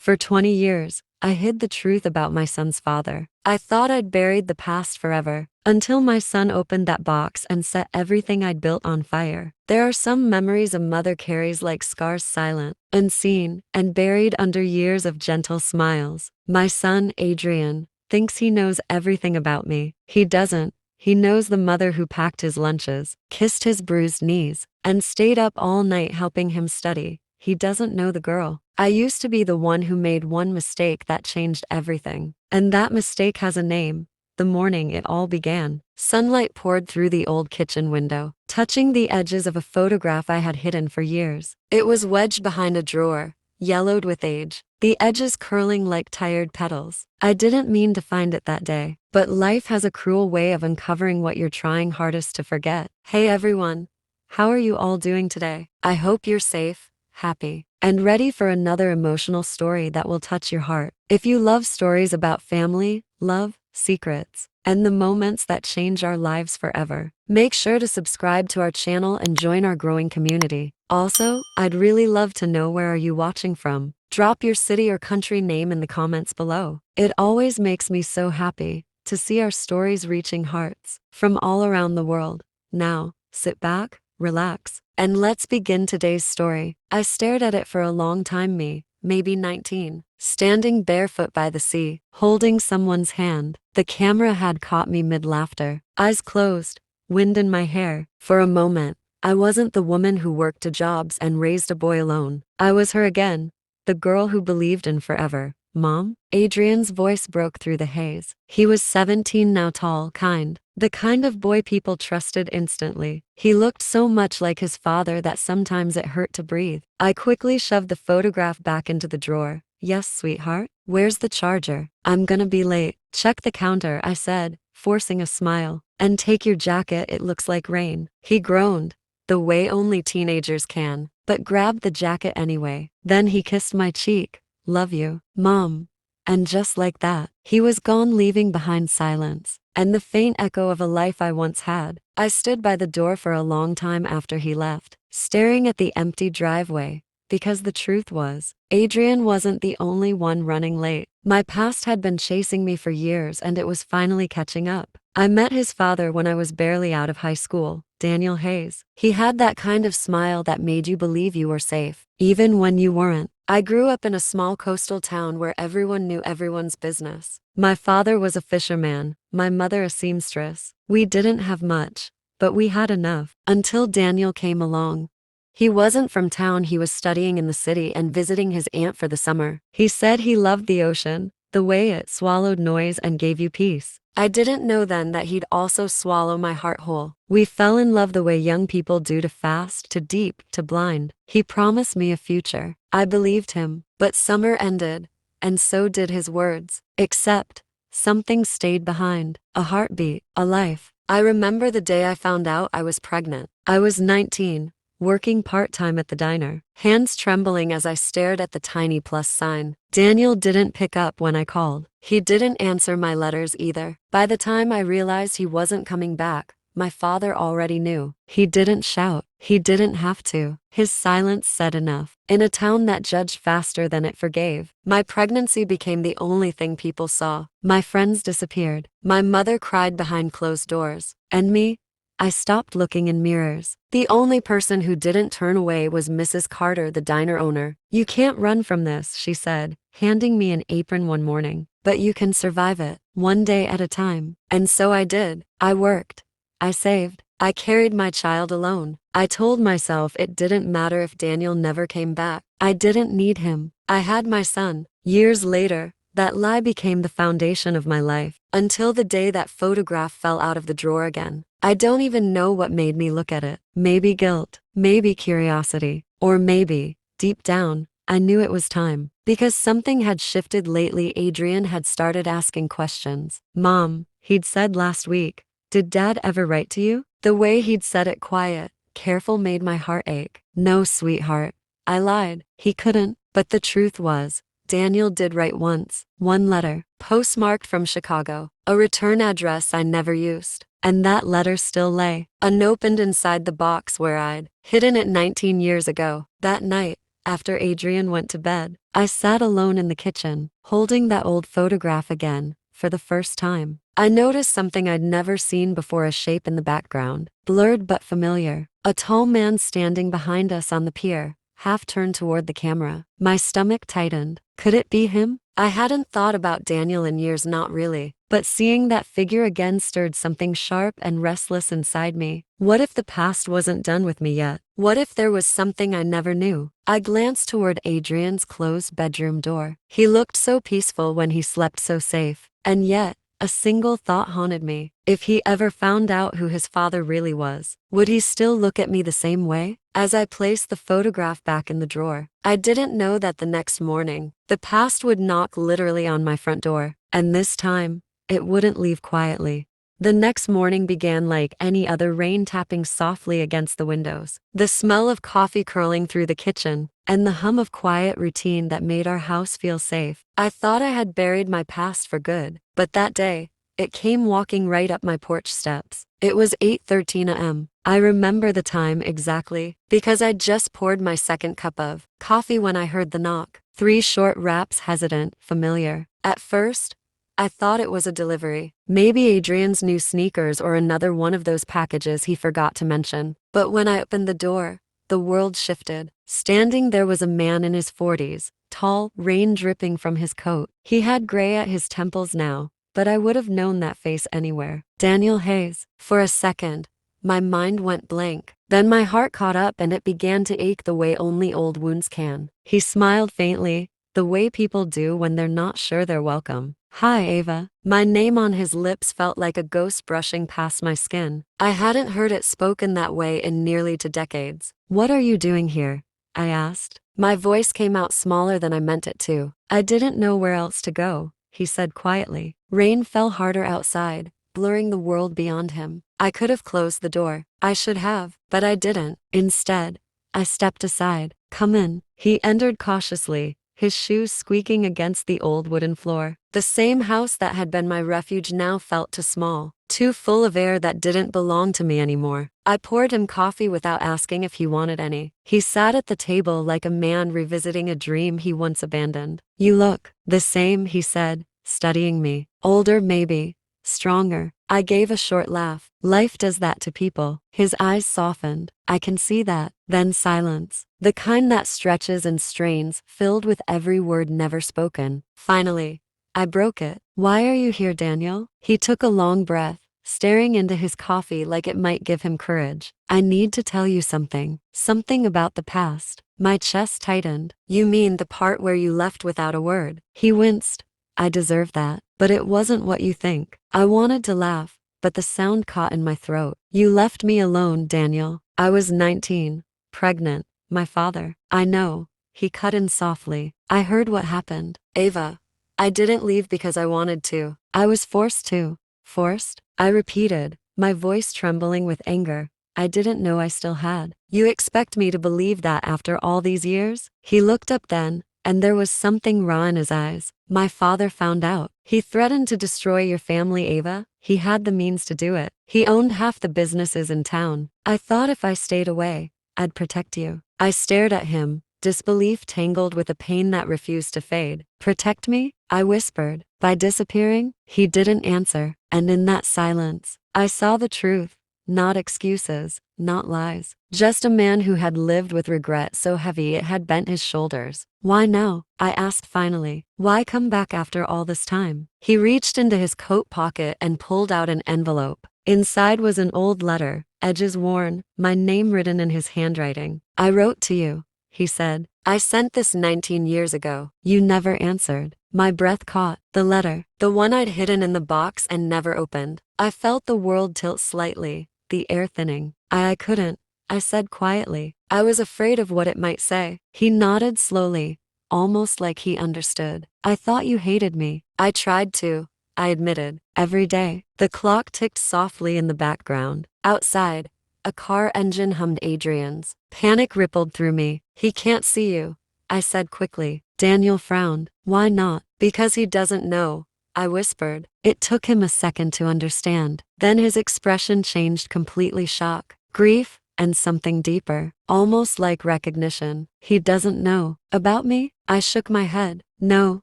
For 20 years, I hid the truth about my son's father. I thought I'd buried the past forever, until my son opened that box and set everything I'd built on fire. There are some memories a mother carries like scars, silent, unseen, and buried under years of gentle smiles. My son, Adrian, thinks he knows everything about me. He doesn't. He knows the mother who packed his lunches, kissed his bruised knees, and stayed up all night helping him study. He doesn't know the girl. I used to be the one who made one mistake that changed everything. And that mistake has a name. The morning it all began. Sunlight poured through the old kitchen window, touching the edges of a photograph I had hidden for years. It was wedged behind a drawer, yellowed with age, the edges curling like tired petals. I didn't mean to find it that day, but life has a cruel way of uncovering what you're trying hardest to forget. Hey everyone, how are you all doing today? I hope you're safe, happy, and ready for another emotional story that will touch your heart. If you love stories about family, love, secrets, and the moments that change our lives forever, make sure to subscribe to our channel and join our growing community. Also, I'd really love to know, where are you watching from? Drop your city or country name in the comments below. It always makes me so happy to see our stories reaching hearts from all around the world. Now, sit back, relax, and let's begin today's story. I stared at it for a long time, me, maybe 19, standing barefoot by the sea, holding someone's hand. The camera had caught me mid-laughter, eyes closed, wind in my hair. For a moment, I wasn't the woman who worked 2 jobs and raised a boy alone. I was her again, the girl who believed in forever. Mom? Adrian's voice broke through the haze. He was 17 now, tall, kind, the kind of boy people trusted instantly. He looked so much like his father that sometimes it hurt to breathe. I quickly shoved the photograph back into the drawer. Yes, sweetheart? Where's the charger? I'm gonna be late. Check the counter, I said, forcing a smile. And take your jacket, it looks like rain. He groaned, the way only teenagers can, but grabbed the jacket anyway. Then he kissed my cheek. Love you, Mom. And just like that, he was gone, leaving behind silence and the faint echo of a life I once had. I stood by the door for a long time after he left, staring at the empty driveway, because the truth was, Adrian wasn't the only one running late. My past had been chasing me for years, and it was finally catching up. I met his father when I was barely out of high school, Daniel Hayes. He had that kind of smile that made you believe you were safe, even when you weren't. I grew up in a small coastal town where everyone knew everyone's business. My father was a fisherman, my mother a seamstress. We didn't have much, but we had enough. Until Daniel came along. He wasn't from town, he was studying in the city and visiting his aunt for the summer. He said he loved the ocean, the way it swallowed noise and gave you peace. I didn't know then that he'd also swallow my heart whole. We fell in love the way young people do, to fast, to deep, to blind. He promised me a future. I believed him, but summer ended, and so did his words. Except, something stayed behind. A heartbeat, a life. I remember the day I found out I was pregnant. I was 19, working part-time at the diner, hands trembling as I stared at the tiny plus sign. Daniel didn't pick up when I called. He didn't answer my letters either. By the time I realized he wasn't coming back, my father already knew. He didn't shout. He didn't have to. His silence said enough. In a town that judged faster than it forgave, my pregnancy became the only thing people saw. My friends disappeared. My mother cried behind closed doors. And me? I stopped looking in mirrors. The only person who didn't turn away was Mrs. Carter, the diner owner. You can't run from this, she said, handing me an apron one morning. But you can survive it, one day at a time. And so I did. I worked. I saved. I carried my child alone. I told myself it didn't matter if Daniel never came back. I didn't need him. I had my son. Years later, that lie became the foundation of my life, until the day that photograph fell out of the drawer again. I don't even know what made me look at it. Maybe guilt, maybe curiosity, or maybe, deep down, I knew it was time. Because something had shifted lately. Adrian had started asking questions. Mom, he'd said last week, did Dad ever write to you? The way he'd said it, quiet, careful, made my heart ache. No, sweetheart. I lied. He couldn't. But the truth was, Daniel did write once. One letter, postmarked from Chicago, a return address I never used. And that letter still lay, unopened, inside the box where I'd hidden it 19 years ago. That night, After Adrian went to bed, I sat alone in the kitchen, holding that old photograph again, for the first time. I noticed something I'd never seen before, a shape in the background, blurred but familiar. A tall man standing behind us on the pier, half turned toward the camera. My stomach tightened. Could it be him? I hadn't thought about Daniel in years, not really. But seeing that figure again stirred something sharp and restless inside me. What if the past wasn't done with me yet? What if there was something I never knew? I glanced toward Adrian's closed bedroom door. He looked so peaceful when he slept, so safe. And yet, a single thought haunted me. If he ever found out who his father really was, would he still look at me the same way? As I placed the photograph back in the drawer, I didn't know that the next morning, the past would knock literally on my front door. And this time, it wouldn't leave quietly. The next morning began like any other, rain tapping softly against the windows, the smell of coffee curling through the kitchen, and the hum of quiet routine that made our house feel safe. I thought I had buried my past for good, but that day, it came walking right up my porch steps. It was 8:13 a.m. I remember the time exactly, because I'd just poured my second cup of coffee when I heard the knock. 3 short raps, hesitant, familiar. At first, I thought it was a delivery, maybe Adrian's new sneakers or another one of those packages he forgot to mention. But when I opened the door, the world shifted. Standing there was a man in his 40s, tall, rain dripping from his coat. He had gray at his temples now, but I would have known that face anywhere. Daniel Hayes. For a second, my mind went blank. Then my heart caught up and it began to ache the way only old wounds can. He smiled faintly, the way people do when they're not sure they're welcome. Hi, Ava. My name on his lips felt like a ghost brushing past my skin. I hadn't heard it spoken that way in nearly 2 decades. What are you doing here? I asked. My voice came out smaller than I meant it to. I didn't know where else to go, he said quietly. Rain fell harder outside, blurring the world beyond him. I could have closed the door. I should have, but I didn't. Instead, I stepped aside. Come in. He entered cautiously, his shoes squeaking against the old wooden floor. The same house that had been my refuge now felt too small, too full of air that didn't belong to me anymore. I poured him coffee without asking if he wanted any. He sat at the table like a man revisiting a dream he once abandoned. You look the same, he said, studying me. Older maybe, stronger. I gave a short laugh. Life does that to people. His eyes softened. I can see that. Then silence. The kind that stretches and strains, filled with every word never spoken. Finally, I broke it. Why are you here, Daniel? He took a long breath, staring into his coffee like it might give him courage. I need to tell you something. Something about the past. My chest tightened. You mean the part where you left without a word? He winced. I deserve that. But it wasn't what you think. I wanted to laugh, but the sound caught in my throat. You left me alone, Daniel. I was 19, pregnant, my father. I know. He cut in softly. I heard what happened. Ava, I didn't leave because I wanted to. I was forced to. Forced? I repeated, my voice trembling with anger I didn't know I still had. You expect me to believe that after all these years? He looked up then, and there was something raw in his eyes. My father found out. He threatened to destroy your family, Ava. He had the means to do it. He owned half the businesses in town. I thought if I stayed away, I'd protect you. I stared at him, disbelief tangled with a pain that refused to fade. Protect me? I whispered. By disappearing? He didn't answer. And in that silence, I saw the truth. Not excuses, not lies. Just a man who had lived with regret so heavy it had bent his shoulders. Why now? I asked finally. Why come back after all this time? He reached into his coat pocket and pulled out an envelope. Inside was an old letter, edges worn, my name written in his handwriting. I wrote to you, he said. I sent this 19 years ago. You never answered. My breath caught. The letter, the one I'd hidden in the box and never opened. I felt the world tilt slightly, the air thinning. I couldn't, I said quietly. I was afraid of what it might say. He nodded slowly, almost like he understood. I thought you hated me. I tried to, I admitted. Every day. The clock ticked softly in the background. Outside, a car engine hummed Adrian's. Panic rippled through me. He can't see you, I said quickly. Daniel frowned. Why not? Because he doesn't know, I whispered. It took him a second to understand. Then his expression changed completely. Shock, grief, and something deeper, almost like recognition. He doesn't know about me? I shook my head. No,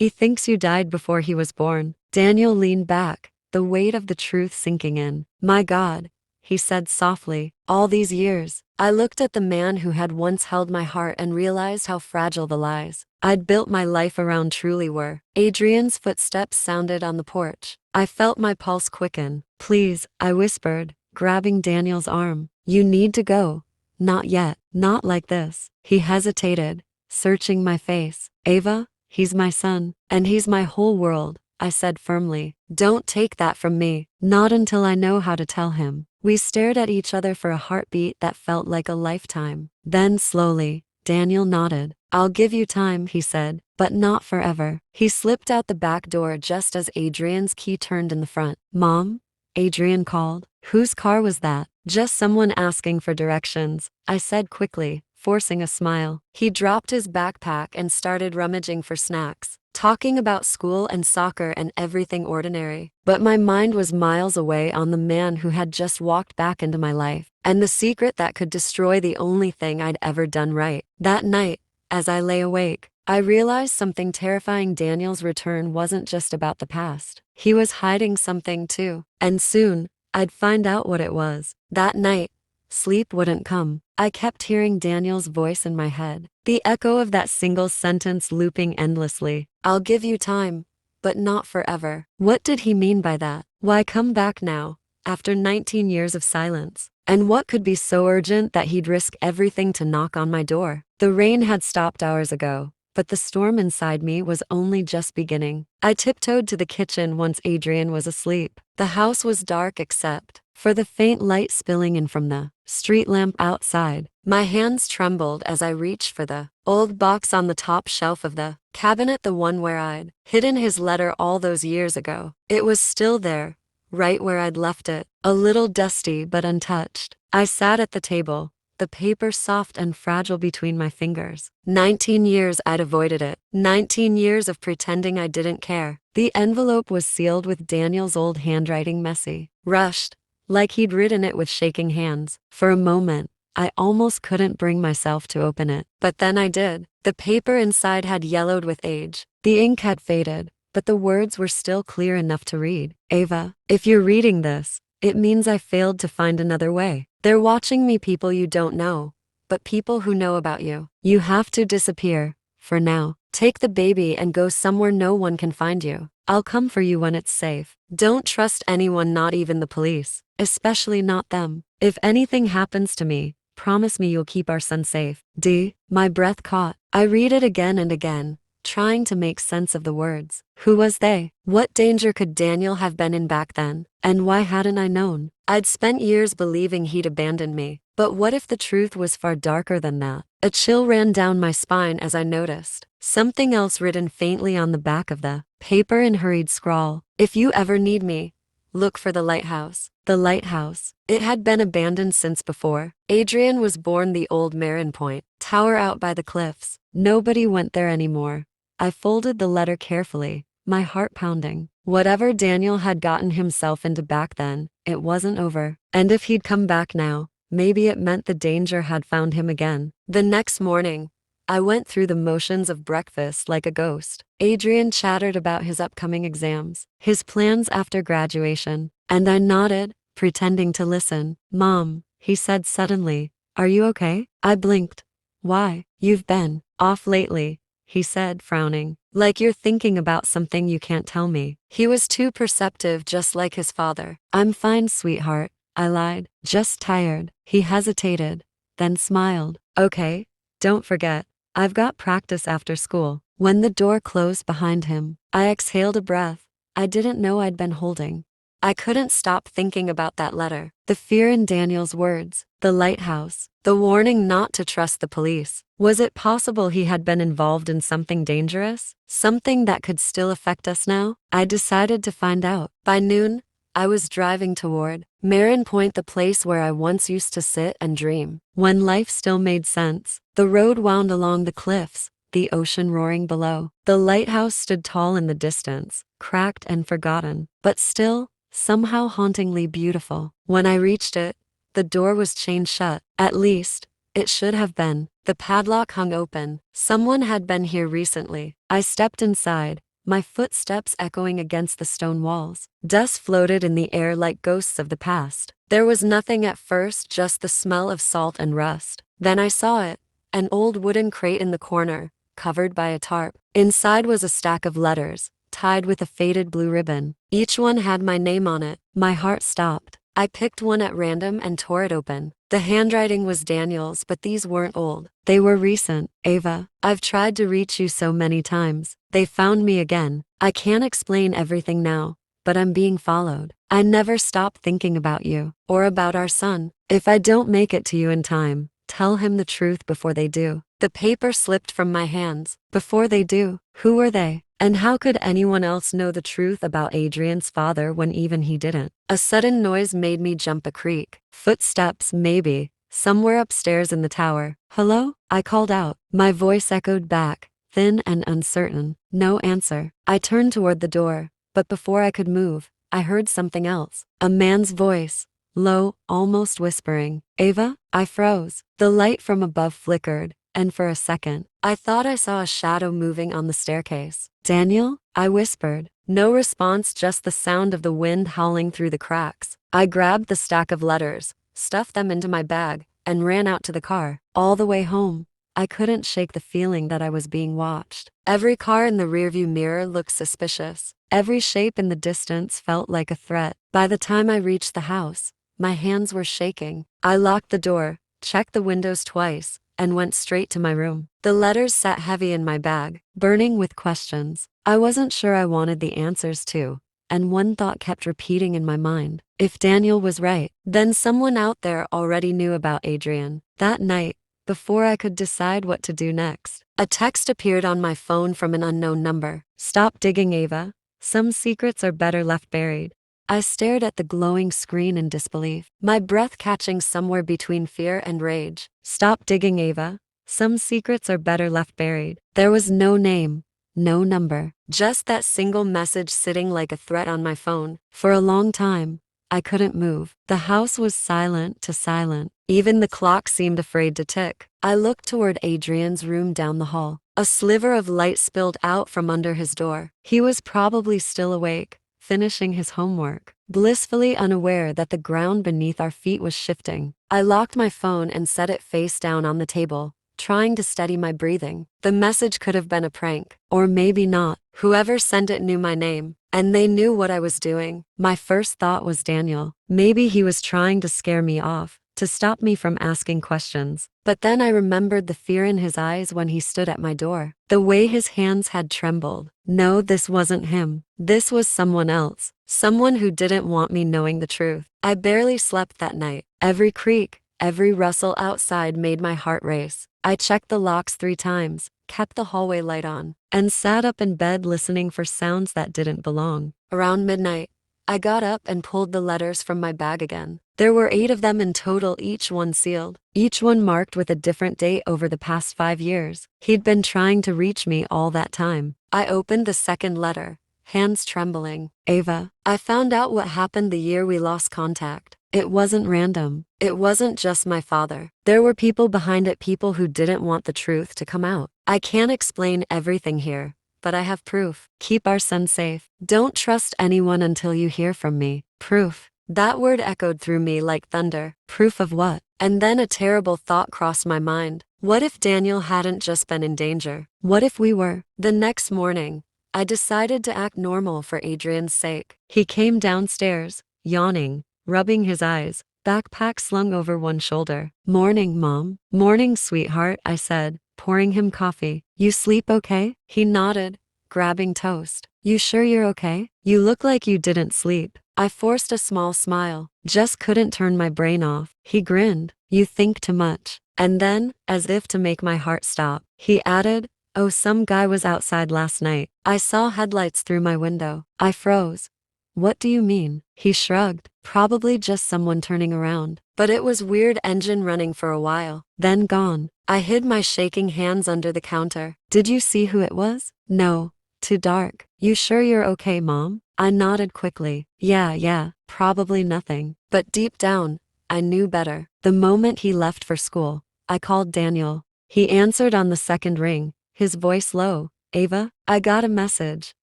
he thinks you died before he was born. Daniel leaned back, the weight of the truth sinking in. My God, he said softly, all these years. I looked at the man who had once held my heart and realized how fragile the lies I'd built my life around truly were. Adrian's footsteps sounded on the porch. I felt my pulse quicken. Please, I whispered, grabbing Daniel's arm. You need to go. Not yet, not like this. He hesitated, searching my face. Ava, he's my son, and he's my whole world, I said firmly. Don't take that from me. Not until I know how to tell him. We stared at each other for a heartbeat that felt like a lifetime. Then slowly, Daniel nodded. I'll give you time, he said, but not forever. He slipped out the back door just as Adrian's key turned in the front. Mom? Adrian called. Whose car was that? Just someone asking for directions, I said quickly, forcing a smile. He dropped his backpack and started rummaging for snacks, talking about school and soccer and everything ordinary. But my mind was miles away on the man who had just walked back into my life, and the secret that could destroy the only thing I'd ever done right. That night, as I lay awake, I realized something terrifying. Daniel's return wasn't just about the past. He was hiding something too, and soon, I'd find out what it was. That night, sleep wouldn't come. I kept hearing Daniel's voice in my head, the echo of that single sentence looping endlessly. I'll give you time, but not forever. What did he mean by that? Why come back now, after 19 years of silence? And what could be so urgent that he'd risk everything to knock on my door? The rain had stopped hours ago, but the storm inside me was only just beginning. I tiptoed to the kitchen once Adrian was asleep. The house was dark except for the faint light spilling in from the street lamp outside. My hands trembled as I reached for the old box on the top shelf of the cabinet, the one where I'd hidden his letter all those years ago. It was still there, right where I'd left it, a little dusty but untouched. I sat at the table, the paper soft and fragile between my fingers. 19 years I'd avoided it. 19 years of pretending I didn't care. The envelope was sealed with Daniel's old handwriting, messy, rushed, like he'd written it with shaking hands. For a moment, I almost couldn't bring myself to open it. But then I did. The paper inside had yellowed with age. The ink had faded, but the words were still clear enough to read. Ava, if you're reading this, it means I failed to find another way. They're watching me, people you don't know, but people who know about you. You have to disappear, for now. Take the baby and go somewhere no one can find you. I'll come for you when it's safe. Don't trust anyone, not even the police, especially not them. If anything happens to me, promise me you'll keep our son safe. D. My breath caught. I read it again and again, trying to make sense of the words. Who was they? What danger could Daniel have been in back then? And why hadn't I known? I'd spent years believing he'd abandoned me. But what if the truth was far darker than that? A chill ran down my spine as I noticed something else written faintly on the back of the paper in hurried scrawl. If you ever need me, look for the lighthouse. The lighthouse. It had been abandoned since before Adrian was born. The old Marin Point tower out by the cliffs. Nobody went there anymore. I folded the letter carefully, my heart pounding. Whatever Daniel had gotten himself into back then, it wasn't over. And if he'd come back now, maybe it meant the danger had found him again. The next morning, I went through the motions of breakfast like a ghost. Adrian chattered about his upcoming exams, his plans after graduation, and I nodded, pretending to listen. Mom, he said suddenly, are you okay? I blinked. Why? You've been off lately, he said, frowning, like you're thinking about something you can't tell me. He was too perceptive, just like his father. I'm fine, sweetheart, I lied. Just tired. He hesitated, then smiled. Okay, don't forget, I've got practice after school. When the door closed behind him, I exhaled a breath I didn't know I'd been holding. I couldn't stop thinking about that letter, the fear in Daniel's words, the lighthouse, the warning not to trust the police. Was it possible he had been involved in something dangerous? Something that could still affect us now? I decided to find out. By noon, I was driving toward Marin Point, the place where I once used to sit and dream, when life still made sense. The road wound along the cliffs, the ocean roaring below. The lighthouse stood tall in the distance, cracked and forgotten, but still, somehow hauntingly beautiful. When I reached it, The door was chained shut. At least, it should have been. The padlock hung open. Someone had been here recently. I stepped inside, my footsteps echoing against the stone walls. Dust floated in the air like ghosts of the past. There was nothing at first, just the smell of salt and rust. Then I saw it, an old wooden crate in the corner, covered by a tarp. Inside was a stack of letters, tied with a faded blue ribbon. Each one had my name on it. My heart stopped. I picked one at random and tore it open. The handwriting was Daniel's, but these weren't old. They were recent. Ava, I've tried to reach you so many times. They found me again. I can't explain everything now, but I'm being followed. I never stop thinking about you, or about our son. If I don't make it to you in time, tell him the truth before they do. The paper slipped from my hands. Before they do, who were they? And how could anyone else know the truth about Adrian's father when even he didn't? A sudden noise made me jump a creak. Footsteps, maybe, somewhere upstairs in the tower. Hello? I called out. My voice echoed back, thin and uncertain. No answer. I turned toward the door, but before I could move, I heard something else. A man's voice, low, almost whispering. Ava? I froze. The light from above flickered, and for a second, I thought I saw a shadow moving on the staircase. Daniel? I whispered. No response, just the sound of the wind howling through the cracks. I grabbed the stack of letters, stuffed them into my bag, and ran out to the car. All the way home, I couldn't shake the feeling that I was being watched. Every car in the rearview mirror looked suspicious. Every shape in the distance felt like a threat. By the time I reached the house, my hands were shaking. I locked the door, checked the windows twice, and went straight to my room. The letters sat heavy in my bag, burning with questions I wasn't sure I wanted the answers to, and one thought kept repeating in my mind. If Daniel was right, then someone out there already knew about Adrian. That night, before I could decide what to do next, a text appeared on my phone from an unknown number. Stop digging, Ava. Some secrets are better left buried. I stared at the glowing screen in disbelief, my breath catching somewhere between fear and rage. Stop digging, Ava. Some secrets are better left buried. There was no name, no number, just that single message sitting like a threat on my phone. For a long time, I couldn't move. The house was silent to silent. Even the clock seemed afraid to tick. I looked toward Adrian's room down the hall. A sliver of light spilled out from under his door. He was probably still awake, finishing his homework, blissfully unaware that the ground beneath our feet was shifting. I locked my phone and set it face down on the table, trying to steady my breathing. The message could have been a prank, or maybe not. Whoever sent it knew my name, and they knew what I was doing. My first thought was Daniel. Maybe he was trying to scare me off, to stop me from asking questions. But then I remembered the fear in his eyes when he stood at my door. The way his hands had trembled. No, this wasn't him. This was someone else. Someone who didn't want me knowing the truth. I barely slept that night. Every creak, every rustle outside made my heart race. I checked the locks 3 times, kept the hallway light on, and sat up in bed listening for sounds that didn't belong. Around midnight, I got up and pulled the letters from my bag again. There were 8 of them in total, each one sealed, each one marked with a different date over the past 5 years. He'd been trying to reach me all that time. I opened the second letter, hands trembling. Ava, I found out what happened the year we lost contact. It wasn't random. It wasn't just my father. There were people behind it, people who didn't want the truth to come out. I can't explain everything here, but I have proof. Keep our son safe. Don't trust anyone until you hear from me. Proof. That word echoed through me like thunder. Proof of what? And then a terrible thought crossed my mind. What if Daniel hadn't just been in danger? What if we were? The next morning, I decided to act normal for Adrian's sake. He came downstairs, yawning, rubbing his eyes, backpack slung over one shoulder. Morning, Mom. Morning, sweetheart, I said, pouring him coffee. You sleep okay? He nodded, grabbing toast. You sure you're okay? You look like you didn't sleep. I forced a small smile, just couldn't turn my brain off. He grinned. You think too much. And then, as if to make my heart stop, he added, oh, some guy was outside last night. I saw headlights through my window. I froze. What do you mean? He shrugged. Probably just someone turning around. But it was weird, engine running for a while, then gone. I hid my shaking hands under the counter. Did you see who it was? No. Too dark. You sure you're okay, Mom? I nodded quickly. Yeah, probably nothing. But deep down, I knew better. The moment he left for school, I called Daniel. He answered on the second ring, his voice low. Ava, I got a message,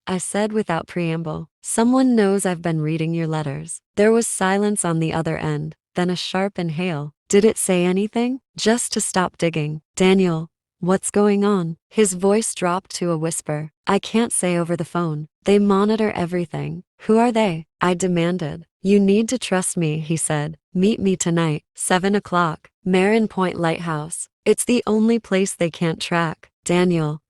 I said without preamble. Someone knows I've been reading your letters. There was silence on the other end, then a sharp inhale. Did it say anything? Just to stop digging. Daniel, what's going on? His voice dropped to a whisper. I can't say over the phone. They monitor everything. Who are they? I demanded. You need to trust me, he said. Meet me tonight, 7 o'clock, Marin Point Lighthouse. It's the only place they can't track. Daniel,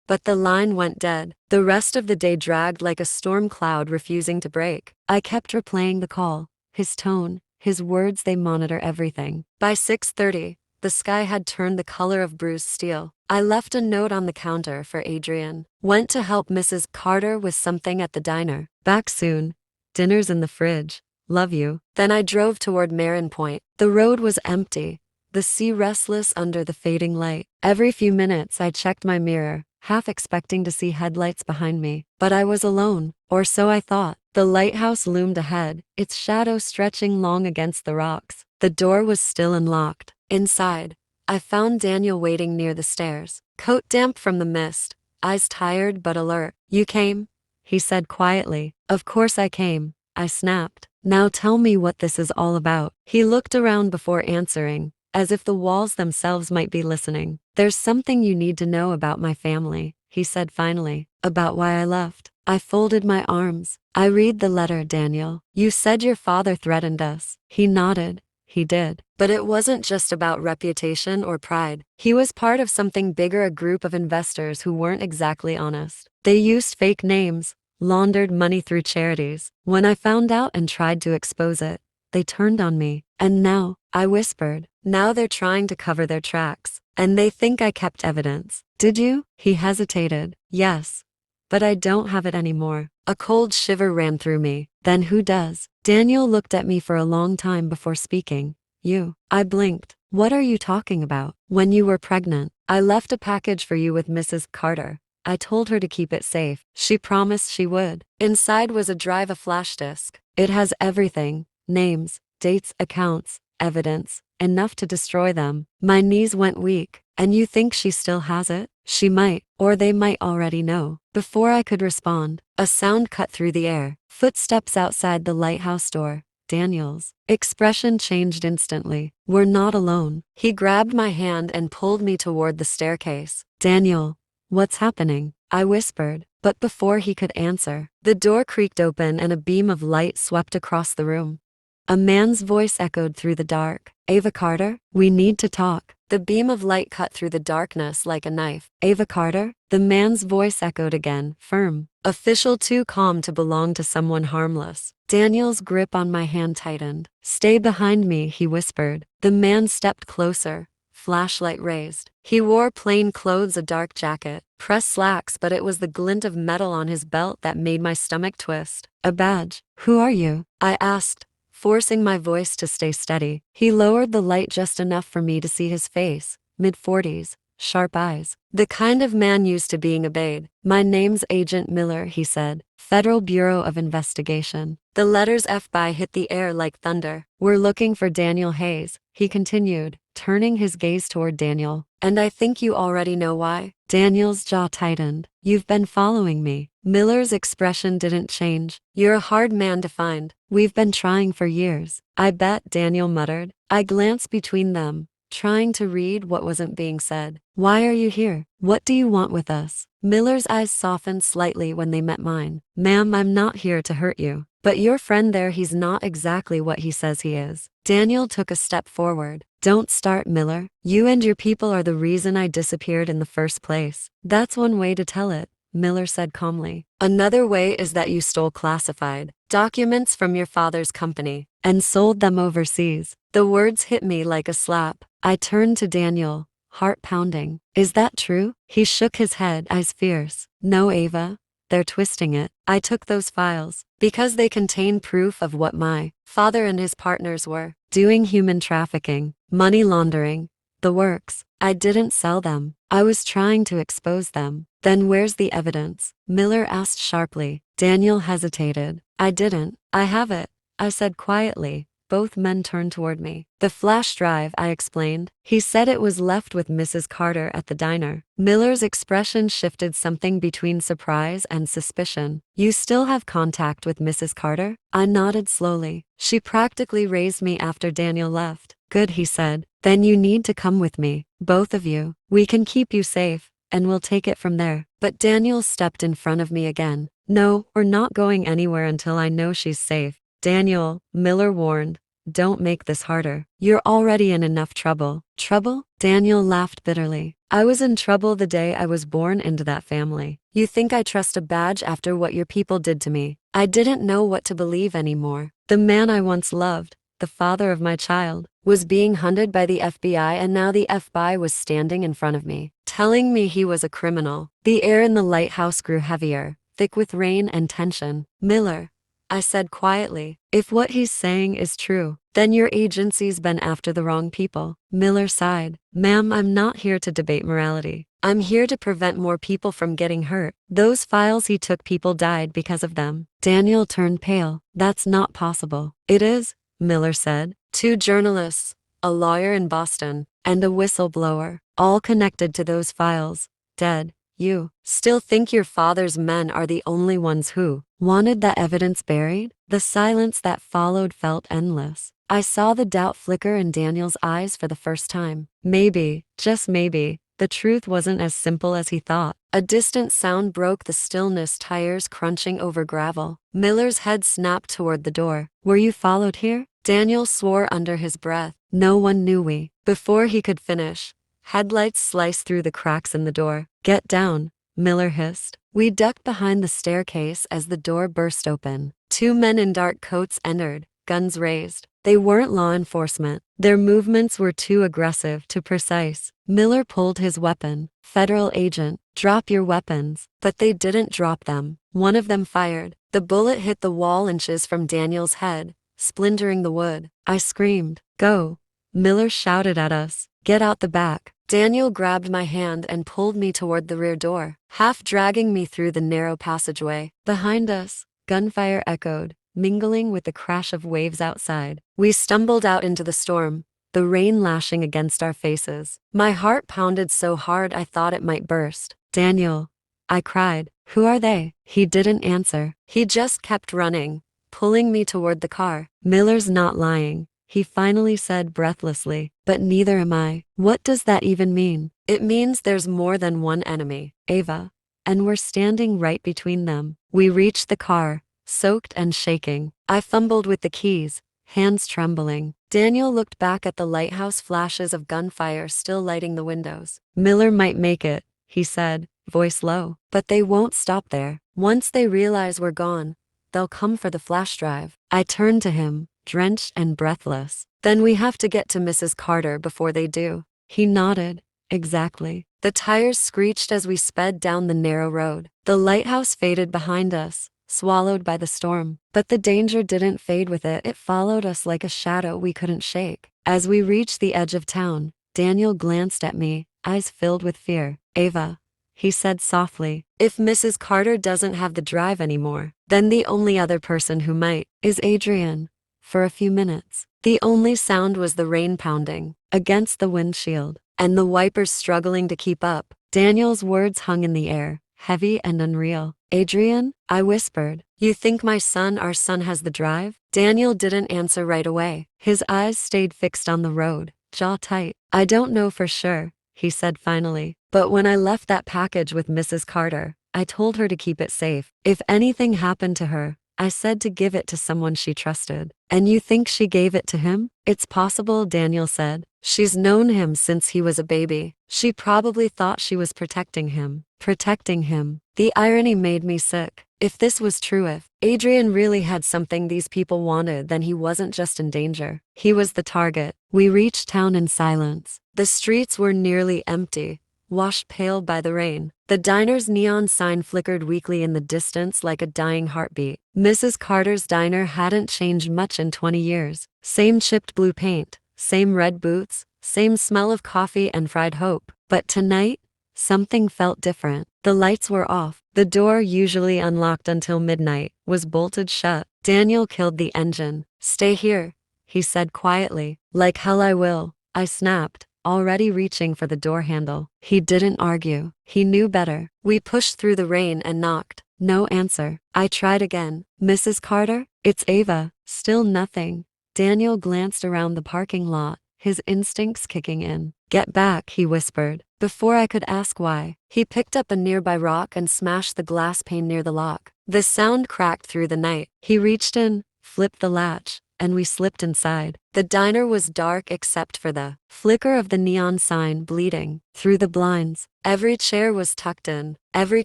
but the line went dead. The rest of the day dragged like a storm cloud refusing to break. I kept replaying the call, his tone, his words. They monitor everything. By 6:30, the sky had turned the color of bruised steel. I left a note on the counter for Adrian. Went to help Mrs. Carter with something at the diner. Back soon. Dinner's in the fridge. Love you. Then I drove toward Marin Point. The road was empty, the sea restless under the fading light. Every few minutes I checked my mirror, half expecting to see headlights behind me. But I was alone, or so I thought. The lighthouse loomed ahead, its shadow stretching long against the rocks. The door was still unlocked. Inside, I found Daniel waiting near the stairs, coat damp from the mist, eyes tired but alert. You came? He said quietly. Of course I came, I snapped. Now tell me what this is all about. He looked around before answering, as if the walls themselves might be listening. There's something you need to know about my family, he said finally. About why I left. I folded my arms. I read the letter, Daniel. You said your father threatened us. He nodded. He did. But it wasn't just about reputation or pride. He was part of something bigger, a group of investors who weren't exactly honest. They used fake names, laundered money through charities. When I found out and tried to expose it, they turned on me. And now, I whispered, now they're trying to cover their tracks. And they think I kept evidence. Did you? He hesitated. Yes. But I don't have it anymore. A cold shiver ran through me. Then who does? Daniel looked at me for a long time before speaking. You. I blinked. What are you talking about? When you were pregnant, I left a package for you with Mrs. Carter. I told her to keep it safe. She promised she would. Inside was a drive, a flash disk. It has everything. Names, dates, accounts, evidence, enough to destroy them. My knees went weak. And you think she still has it? She might, or they might already know. Before I could respond, a sound cut through the air. Footsteps outside the lighthouse door. Daniel's expression changed instantly. We're not alone. He grabbed my hand and pulled me toward the staircase. Daniel, what's happening? I whispered, but before he could answer, the door creaked open and a beam of light swept across the room. A man's voice echoed through the dark. Ava Carter, we need to talk. The beam of light cut through the darkness like a knife. Ava Carter? The man's voice echoed again, firm. Official, too calm to belong to someone harmless. Daniel's grip on my hand tightened. Stay behind me, he whispered. The man stepped closer, flashlight raised. He wore plain clothes, a dark jacket, pressed slacks, but it was the glint of metal on his belt that made my stomach twist. A badge. Who are you? I asked, forcing my voice to stay steady. He lowered the light just enough for me to see his face, mid-40s, sharp eyes. The kind of man used to being obeyed. My name's Agent Miller, he said. Federal Bureau of Investigation. The letters FBI hit the air like thunder. We're looking for Daniel Hayes, he continued, turning his gaze toward Daniel. And I think you already know why. Daniel's jaw tightened. You've been following me. Miller's expression didn't change. You're a hard man to find. We've been trying for years. I bet, Daniel muttered. I glanced between them, trying to read what wasn't being said. Why are you here? What do you want with us? Miller's eyes softened slightly when they met mine. Ma'am, I'm not here to hurt you. But your friend there, he's not exactly what he says he is. Daniel took a step forward. Don't start, Miller. You and your people are the reason I disappeared in the first place. That's one way to tell it, Miller said calmly. Another way is that you stole classified documents from your father's company and sold them overseas. The words hit me like a slap. I turned to Daniel, heart pounding. Is that true? He shook his head, eyes fierce. No, Ava. They're twisting it. I took those files because they contain proof of what my father and his partners were doing: human trafficking, money laundering, the works. I didn't sell them. I was trying to expose them. Then where's the evidence? Miller asked sharply. Daniel hesitated. I didn't. I have it, I said quietly. Both men turned toward me. The flash drive, I explained. He said it was left with Mrs. Carter at the diner. Miller's expression shifted something between surprise and suspicion. You still have contact with Mrs. Carter? I nodded slowly. She practically raised me after Daniel left. Good, he said. Then you need to come with me. Both of you. We can keep you safe, and we'll take it from there. But Daniel stepped in front of me again. No, we're not going anywhere until I know she's safe. Daniel, Miller warned, don't make this harder. You're already in enough trouble. Trouble? Daniel laughed bitterly. I was in trouble the day I was born into that family. You think I trust a badge after what your people did to me? I didn't know what to believe anymore. The man I once loved, the father of my child, was being hunted by the FBI, and now the FBI was standing in front of me, telling me he was a criminal. The air in the lighthouse grew heavier, thick with rain and tension. Miller, I said quietly, if what he's saying is true, then your agency's been after the wrong people. Miller sighed. Ma'am, I'm not here to debate morality. I'm here to prevent more people from getting hurt. Those files he took, people died because of them. Daniel turned pale. That's not possible. It is, Miller said. 2 journalists, a lawyer in Boston, and a whistleblower, all connected to those files, dead. You still think your father's men are the only ones who wanted that evidence buried? The silence that followed felt endless. I saw the doubt flicker in Daniel's eyes for the first time. Maybe, just maybe, the truth wasn't as simple as he thought. A distant sound broke the stillness, tires crunching over gravel. Miller's head snapped toward the door. Were you followed here? Daniel swore under his breath. No one knew we. Before he could finish, headlights sliced through the cracks in the door. Get down, Miller hissed. We ducked behind the staircase as the door burst open. 2 men in dark coats entered, guns raised. They weren't law enforcement. Their movements were too aggressive, too precise. Miller pulled his weapon. Federal agent, drop your weapons. But they didn't drop them. One of them fired. The bullet hit the wall inches from Daniel's head, splintering the wood. I screamed. Go! Miller shouted at us. Get out the back. Daniel grabbed my hand and pulled me toward the rear door, half dragging me through the narrow passageway. Behind us, gunfire echoed, mingling with the crash of waves outside. We stumbled out into the storm, the rain lashing against our faces. My heart pounded so hard I thought it might burst. Daniel, I cried. Who are they? He didn't answer. He just kept running, pulling me toward the car. Miller's not lying, he finally said breathlessly. But neither am I. What does that even mean? It means there's more than one enemy, Ava, and we're standing right between them. We reached the car, soaked and shaking. I fumbled with the keys, hands trembling. Daniel looked back at the lighthouse, flashes of gunfire still lighting the windows. Miller might make it, he said, voice low. But they won't stop there. Once they realize we're gone, they'll come for the flash drive. I turned to him, drenched and breathless. Then we have to get to Mrs. Carter before they do. He nodded. Exactly. The tires screeched as we sped down the narrow road. The lighthouse faded behind us, swallowed by the storm. But the danger didn't fade with it. It followed us like a shadow we couldn't shake. As we reached the edge of town, Daniel glanced at me, eyes filled with fear. Ava, he said softly, if Mrs. Carter doesn't have the drive anymore, then the only other person who might is Adrian. For a few minutes, the only sound was the rain pounding against the windshield, and the wipers struggling to keep up. Daniel's words hung in the air, heavy and unreal. Adrian, I whispered, you think our son has the drive? Daniel didn't answer right away. His eyes stayed fixed on the road, jaw tight. I don't know for sure, he said finally, but when I left that package with Mrs. Carter, I told her to keep it safe. If anything happened to her, I said to give it to someone she trusted. And you think she gave it to him? It's possible, Daniel said. She's known him since he was a baby. She probably thought she was protecting him. Protecting him. The irony made me sick. If this was true, if Adrian really had something these people wanted, then he wasn't just in danger. He was the target. We reached town in silence. The streets were nearly empty, washed pale by the rain. The diner's neon sign flickered weakly in the distance like a dying heartbeat. Mrs. Carter's diner hadn't changed much in 20 years. Same chipped blue paint, same red boots, same smell of coffee and fried hope. But tonight, something felt different. The lights were off. The door, usually unlocked until midnight, was bolted shut. Daniel killed the engine. Stay here, he said quietly. Like hell I will, I snapped, already reaching for the door handle. He didn't argue. He knew better. We pushed through the rain and knocked. No answer. I tried again. Mrs. Carter? It's Ava. Still nothing. Daniel glanced around the parking lot, his instincts kicking in. Get back, he whispered. Before I could ask why, he picked up a nearby rock and smashed the glass pane near the lock. The sound cracked through the night. He reached in, flipped the latch, and we slipped inside. The diner was dark except for the flicker of the neon sign bleeding through the blinds. Every chair was tucked in, every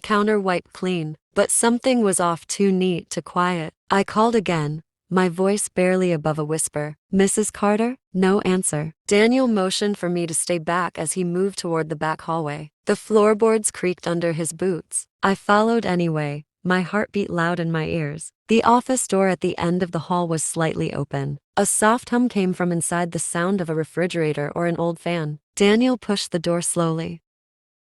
counter wiped clean, but something was off, too neat to quiet. I called again, my voice barely above a whisper. Mrs. Carter? No answer. Daniel motioned for me to stay back as he moved toward the back hallway. The floorboards creaked under his boots. I followed anyway, my heart beat loud in my ears. The office door at the end of the hall was slightly open. A soft hum came from inside, the sound of a refrigerator or an old fan. Daniel pushed the door slowly.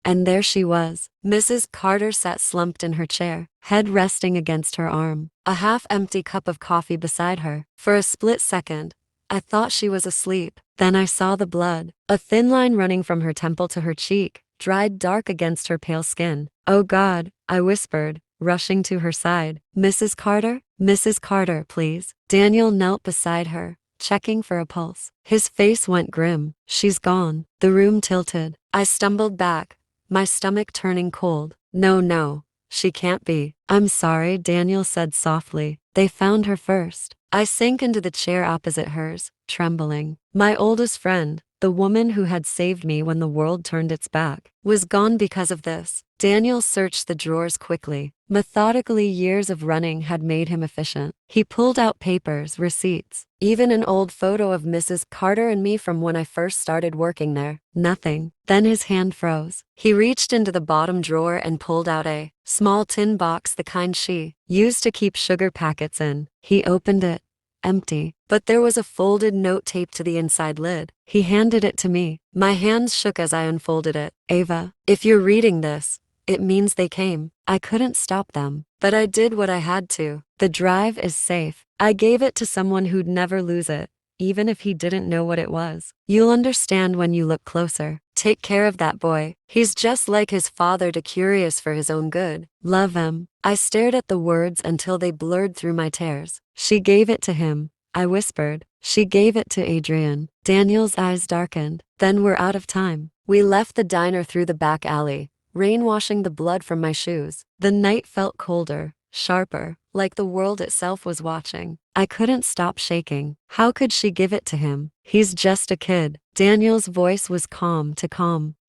And there she was. Mrs. Carter sat slumped in her chair, head resting against her arm, a half-empty cup of coffee beside her. For a split second, I thought she was asleep. Then I saw the blood, a thin line running from her temple to her cheek, dried dark against her pale skin. Oh God, I whispered, rushing to her side. Mrs. Carter? Mrs. Carter, please. Daniel knelt beside her, checking for a pulse. His face went grim. She's gone. The room tilted. I stumbled back, my stomach turning cold. No, she can't be. I'm sorry, Daniel said softly. They found her first. I sank into the chair opposite hers, trembling. My oldest friend, the woman who had saved me when the world turned its back, was gone because of this. Daniel searched the drawers quickly. Methodically, years of running had made him efficient. He pulled out papers, receipts, even an old photo of Mrs. Carter and me from when I first started working there. Nothing. Then his hand froze. He reached into the bottom drawer and pulled out a small tin box, the kind she used to keep sugar packets in. He opened it. Empty. But there was a folded note taped to the inside lid. He handed it to me. My hands shook as I unfolded it. Ava, if you're reading this, it means they came. I couldn't stop them, but I did what I had to. The drive is safe. I gave it to someone who'd never lose it, even if he didn't know what it was. You'll understand when you look closer. Take care of that boy. He's just like his father, too curious for his own good. Love him. I stared at the words until they blurred through my tears. She gave it to him, I whispered. She gave it to Adrian. Daniel's eyes darkened. Then we're out of time. We left the diner through the back alley, rain washing the blood from my shoes. The night felt colder, sharper, like the world itself was watching. I couldn't stop shaking. How could she give it to him? He's just a kid. Daniel's voice was calm.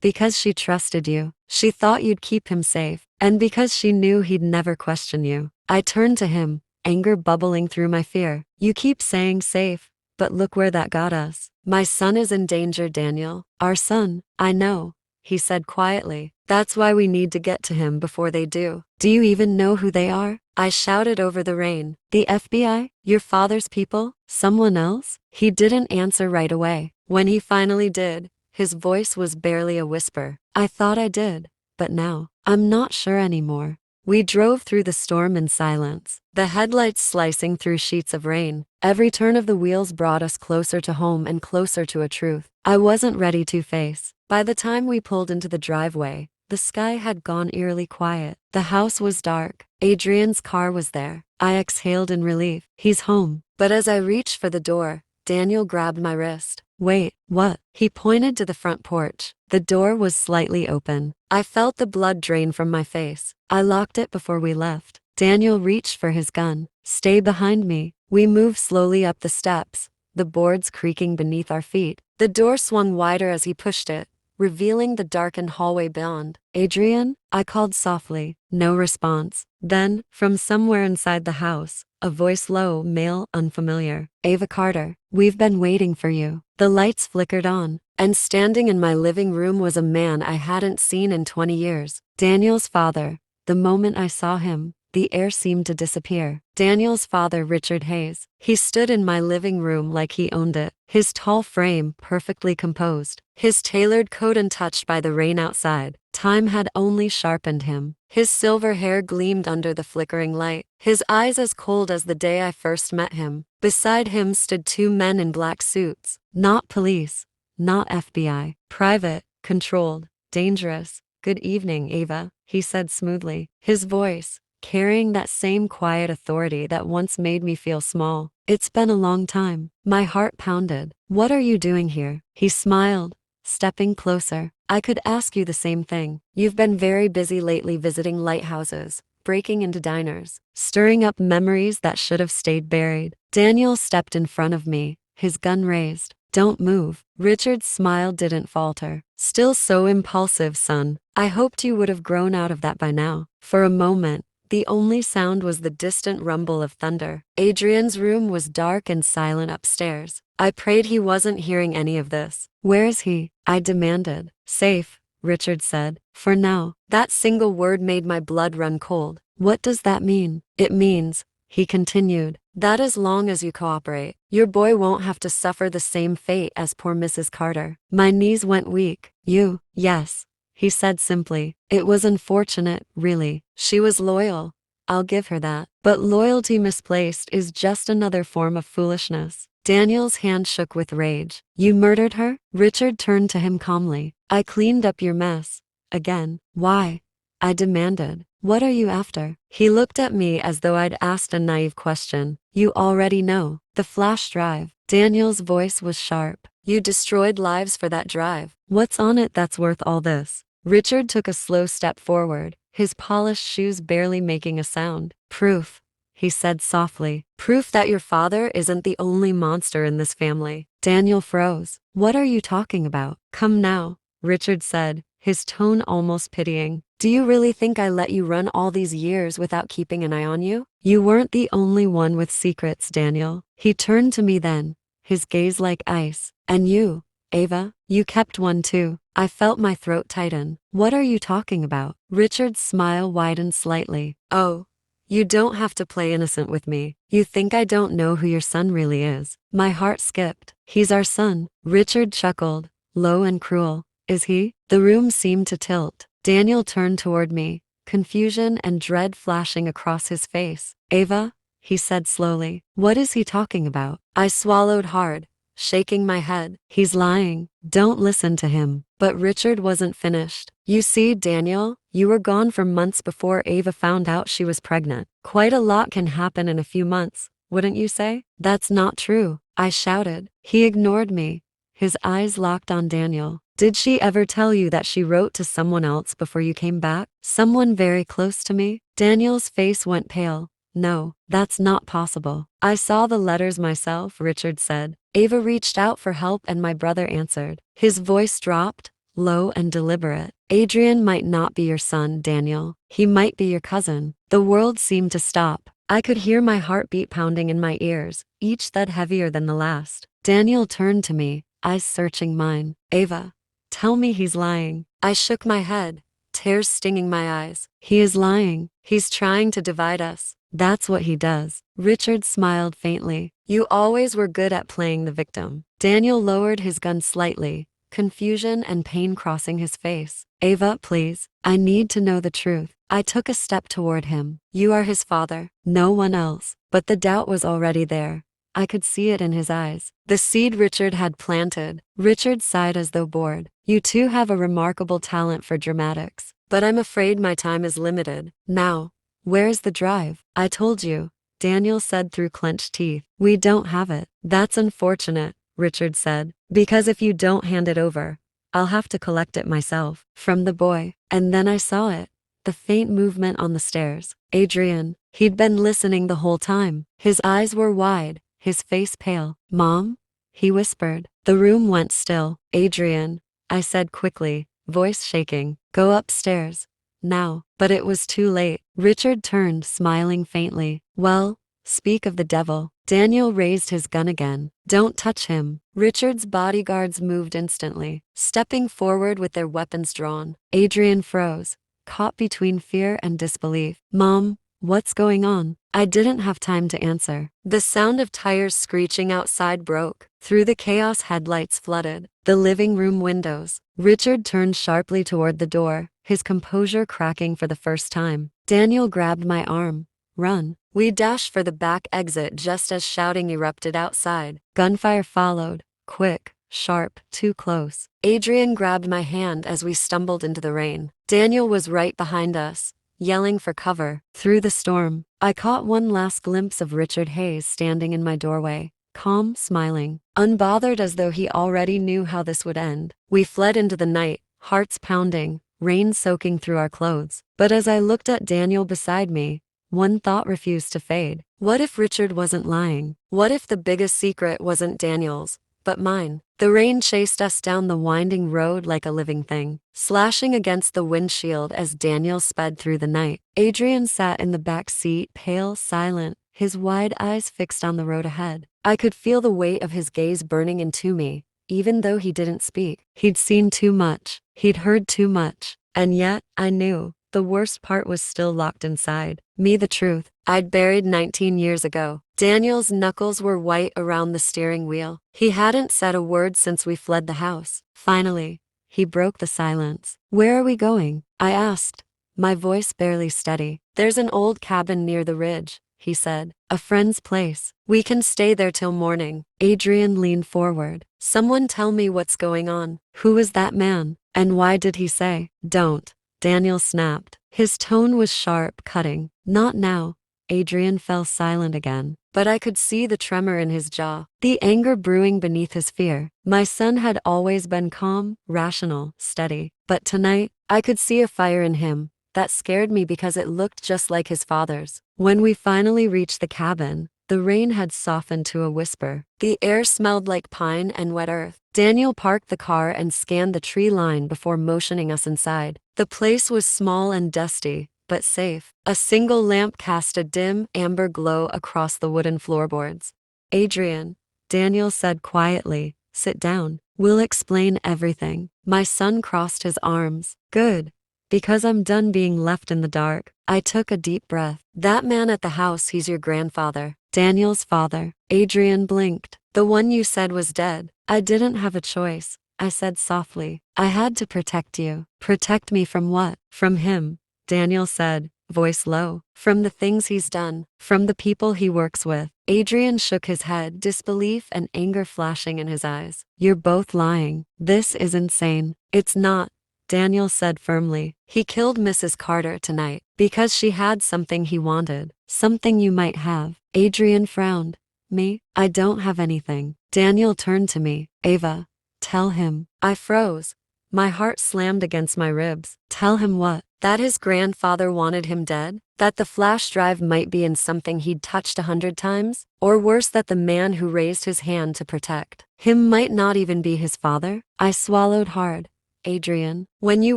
Because she trusted you. She thought you'd keep him safe. And because she knew he'd never question you. I turned to him, anger bubbling through my fear. You keep saying safe, but look where that got us. My son is in danger, Daniel. Our son. I know, he said quietly. That's why we need to get to him before they do. Do you even know who they are? I shouted over the rain. The FBI? Your father's people? Someone else? He didn't answer right away. When he finally did, his voice was barely a whisper. I thought I did, but now, I'm not sure anymore. We drove through the storm in silence, the headlights slicing through sheets of rain. Every turn of the wheels brought us closer to home and closer to a truth I wasn't ready to face. By the time we pulled into the driveway, the sky had gone eerily quiet. The house was dark. Adrian's car was there. I exhaled in relief. He's home. But as I reached for the door, Daniel grabbed my wrist. Wait, what? He pointed to the front porch. The door was slightly open. I felt the blood drain from my face. I locked it before we left. Daniel reached for his gun. Stay behind me. We moved slowly up the steps, the boards creaking beneath our feet. The door swung wider as he pushed it, revealing the darkened hallway beyond. Adrian? I called softly. No response. Then, from somewhere inside the house, a voice low, male, unfamiliar. Ava Carter, we've been waiting for you. The lights flickered on, and standing in my living room was a man I hadn't seen in 20 years. Daniel's father. The moment I saw him, the air seemed to disappear. Daniel's father, Richard Hayes. He stood in my living room like he owned it, his tall frame perfectly composed, his tailored coat untouched by the rain outside. Time had only sharpened him. His silver hair gleamed under the flickering light, his eyes as cold as the day I first met him. Beside him stood two men in black suits. Not police, not FBI. Private, controlled, dangerous. "Good evening, Ava," he said smoothly, his voice carrying that same quiet authority that once made me feel small. "It's been a long time." My heart pounded. "What are you doing here?" He smiled, stepping closer. "I could ask you the same thing. You've been very busy lately visiting lighthouses, breaking into diners, stirring up memories that should have stayed buried." Daniel stepped in front of me, his gun raised. "Don't move." Richard's smile didn't falter. "Still so impulsive, son. I hoped you would have grown out of that by now." For a moment, the only sound was the distant rumble of thunder. Adrian's room was dark and silent upstairs. I prayed he wasn't hearing any of this. "Where is he?" I demanded. "Safe," Richard said. "For now." That single word made my blood run cold. "What does that mean?" "It means," he continued, "that as long as you cooperate, your boy won't have to suffer the same fate as poor Mrs. Carter." My knees went weak. Yes, he said simply. "It was unfortunate, really. She was loyal. I'll give her that. But loyalty misplaced is just another form of foolishness." Daniel's hand shook with rage. "You murdered her?" Richard turned to him calmly. "I cleaned up your mess. Again." "Why?" I demanded. "What are you after?" He looked at me as though I'd asked a naive question. "You already know. The flash drive." Daniel's voice was sharp. "You destroyed lives for that drive. What's on it that's worth all this?" Richard took a slow step forward, his polished shoes barely making a sound. "Proof," he said softly. "Proof that your father isn't the only monster in this family." Daniel froze. "What are you talking about?" "Come now," Richard said, his tone almost pitying. "Do you really think I let you run all these years without keeping an eye on you? You weren't the only one with secrets, Daniel." He turned to me then, his gaze like ice. "And you, Ava, you kept one too." I felt my throat tighten. "What are you talking about?" Richard's smile widened slightly. "Oh, you don't have to play innocent with me. You think I don't know who your son really is." My heart skipped. "He's our son." Richard chuckled, low and cruel. "Is he?" The room seemed to tilt. Daniel turned toward me, confusion and dread flashing across his face. "Ava," he said slowly, "what is he talking about?" I swallowed hard, shaking my head. "He's lying. Don't listen to him." But Richard wasn't finished. "You see, Daniel, you were gone for months before Ava found out she was pregnant. Quite a lot can happen in a few months, wouldn't you say?" "That's not true," I shouted. He ignored me, his eyes locked on Daniel. "Did she ever tell you that she wrote to someone else before you came back? Someone very close to me?" Daniel's face went pale. "No, that's not possible. I saw the letters myself," Richard said. "Ava reached out for help and my brother answered." His voice dropped, low and deliberate. "Adrian might not be your son, Daniel. He might be your cousin." The world seemed to stop. I could hear my heartbeat pounding in my ears, each thud heavier than the last. Daniel turned to me, eyes searching mine. "Ava, tell me he's lying." I shook my head, tears stinging my eyes. "He is lying. He's trying to divide us. That's what he does." Richard smiled faintly. "You always were good at playing the victim." Daniel lowered his gun slightly, confusion and pain crossing his face. "Ava, please. I need to know the truth." I took a step toward him. "You are his father. No one else." But the doubt was already there. I could see it in his eyes. The seed Richard had planted. Richard sighed as though bored. "You two have a remarkable talent for dramatics. But I'm afraid my time is limited. Now, where's the drive?" "I told you," Daniel said through clenched teeth. "We don't have it." "That's unfortunate," Richard said. "Because if you don't hand it over, I'll have to collect it myself." From the boy. And then I saw it. The faint movement on the stairs. Adrian. He'd been listening the whole time. His eyes were wide, his face pale. "Mom?" he whispered. The room went still. "Adrian," I said quickly, voice shaking. "Go upstairs. Now." But it was too late. Richard turned, smiling faintly. "Well, speak of the devil." Daniel raised his gun again. "Don't touch him." Richard's bodyguards moved instantly, stepping forward with their weapons drawn. Adrian froze, caught between fear and disbelief. "Mom, what's going on?" I didn't have time to answer. The sound of tires screeching outside broke. Through the chaos, headlights flooded the living room windows. Richard turned sharply toward the door, his composure cracking for the first time. Daniel grabbed my arm. "Run." We dashed for the back exit just as shouting erupted outside. Gunfire followed, quick, sharp, too close. Adrian grabbed my hand as we stumbled into the rain. Daniel was right behind us, yelling for cover. Through the storm, I caught one last glimpse of Richard Hayes standing in my doorway, calm, smiling, unbothered as though he already knew how this would end. We fled into the night, hearts pounding, rain soaking through our clothes. But as I looked at Daniel beside me, one thought refused to fade. What if Richard wasn't lying? What if the biggest secret wasn't Daniel's, but mine? The rain chased us down the winding road like a living thing, slashing against the windshield as Daniel sped through the night. Adrian sat in the back seat, pale, silent, his wide eyes fixed on the road ahead. I could feel the weight of his gaze burning into me, even though he didn't speak. He'd seen too much. He'd heard too much. And yet, I knew, the worst part was still locked inside me, the truth I'd buried 19 years ago. Daniel's knuckles were white around the steering wheel. He hadn't said a word since we fled the house. Finally, he broke the silence. "Where are we going?" I asked, my voice barely steady. "There's an old cabin near the ridge," he said. "A friend's place. We can stay there till morning." Adrian leaned forward. "Someone tell me what's going on. Who is that man? And why did he say, 'Don't'?" Daniel snapped. His tone was sharp, cutting. "Not now." Adrian fell silent again, but I could see the tremor in his jaw, the anger brewing beneath his fear. My son had always been calm, rational, steady, but tonight, I could see a fire in him that scared me because it looked just like his father's. When we finally reached the cabin, the rain had softened to a whisper. The air smelled like pine and wet earth. Daniel parked the car and scanned the tree line before motioning us inside. The place was small and dusty, but safe. A single lamp cast a dim, amber glow across the wooden floorboards. "Adrian," Daniel said quietly, "sit down. We'll explain everything." My son crossed his arms. "Good. Because I'm done being left in the dark." I took a deep breath. "That man at the house, he's your grandfather." "Daniel's father." Adrian blinked. "The one you said was dead." "I didn't have a choice," I said softly. "I had to protect you." "Protect me from what?" "From him," Daniel said, voice low. "From the things he's done. From the people he works with." Adrian shook his head, disbelief and anger flashing in his eyes. "You're both lying. This is insane." "It's not," Daniel said firmly. "He killed Mrs. Carter tonight because she had something he wanted. Something you might have." Adrian frowned. "Me? I don't have anything." Daniel turned to me. "Ava, tell him." I froze. My heart slammed against my ribs. "Tell him what?" "That his grandfather wanted him dead? That the flash drive might be in something he'd touched 100 times? Or worse, that the man who raised his hand to protect him might not even be his father?" I swallowed hard. "Adrian, when you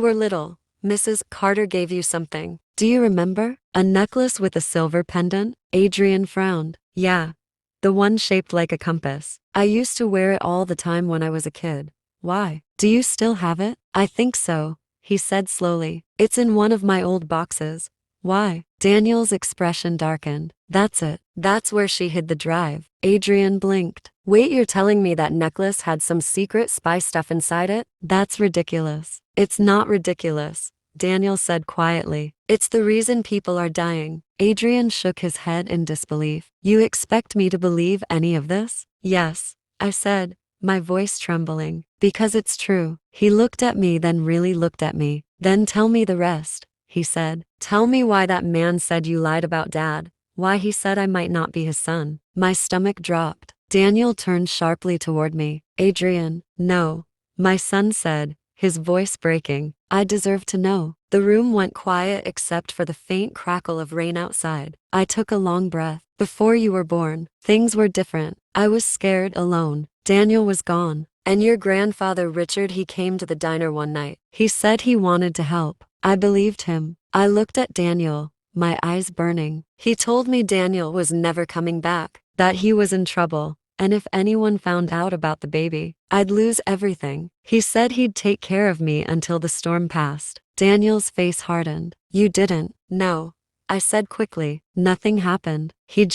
were little, Mrs. Carter gave you something. Do you remember? A necklace with a silver pendant?" Adrian frowned. "Yeah. The one shaped like a compass. I used to wear it all the time when I was a kid." "Why? Do you still have it?" "I think so," he said slowly. "It's in one of my old boxes." "Why?" Daniel's expression darkened. "That's it. That's where she hid the drive." Adrian blinked. "Wait, you're telling me that necklace had some secret spy stuff inside it?" "That's ridiculous." "It's not ridiculous," Daniel said quietly. "It's the reason people are dying." Adrian shook his head in disbelief. "You expect me to believe any of this?" "Yes," I said, my voice trembling. "Because it's true." He looked at me, then really looked at me. "Then tell me the rest," he said. "Tell me why that man said you lied about Dad. Why he said I might not be his son." My stomach dropped. Daniel turned sharply toward me. "Adrian, no," my son said, his voice breaking. "I deserve to know." The room went quiet except for the faint crackle of rain outside. I took a long breath. "Before you were born, things were different. I was scared, alone. Daniel was gone. And your grandfather Richard, he came to the diner one night. He said he wanted to help. I believed him." I looked at Daniel, my eyes burning. "He told me Daniel was never coming back, that he was in trouble, and if anyone found out about the baby, I'd lose everything. He said he'd take care of me until the storm passed." Daniel's face hardened. "You didn't?" "No," I said quickly. "Nothing happened. He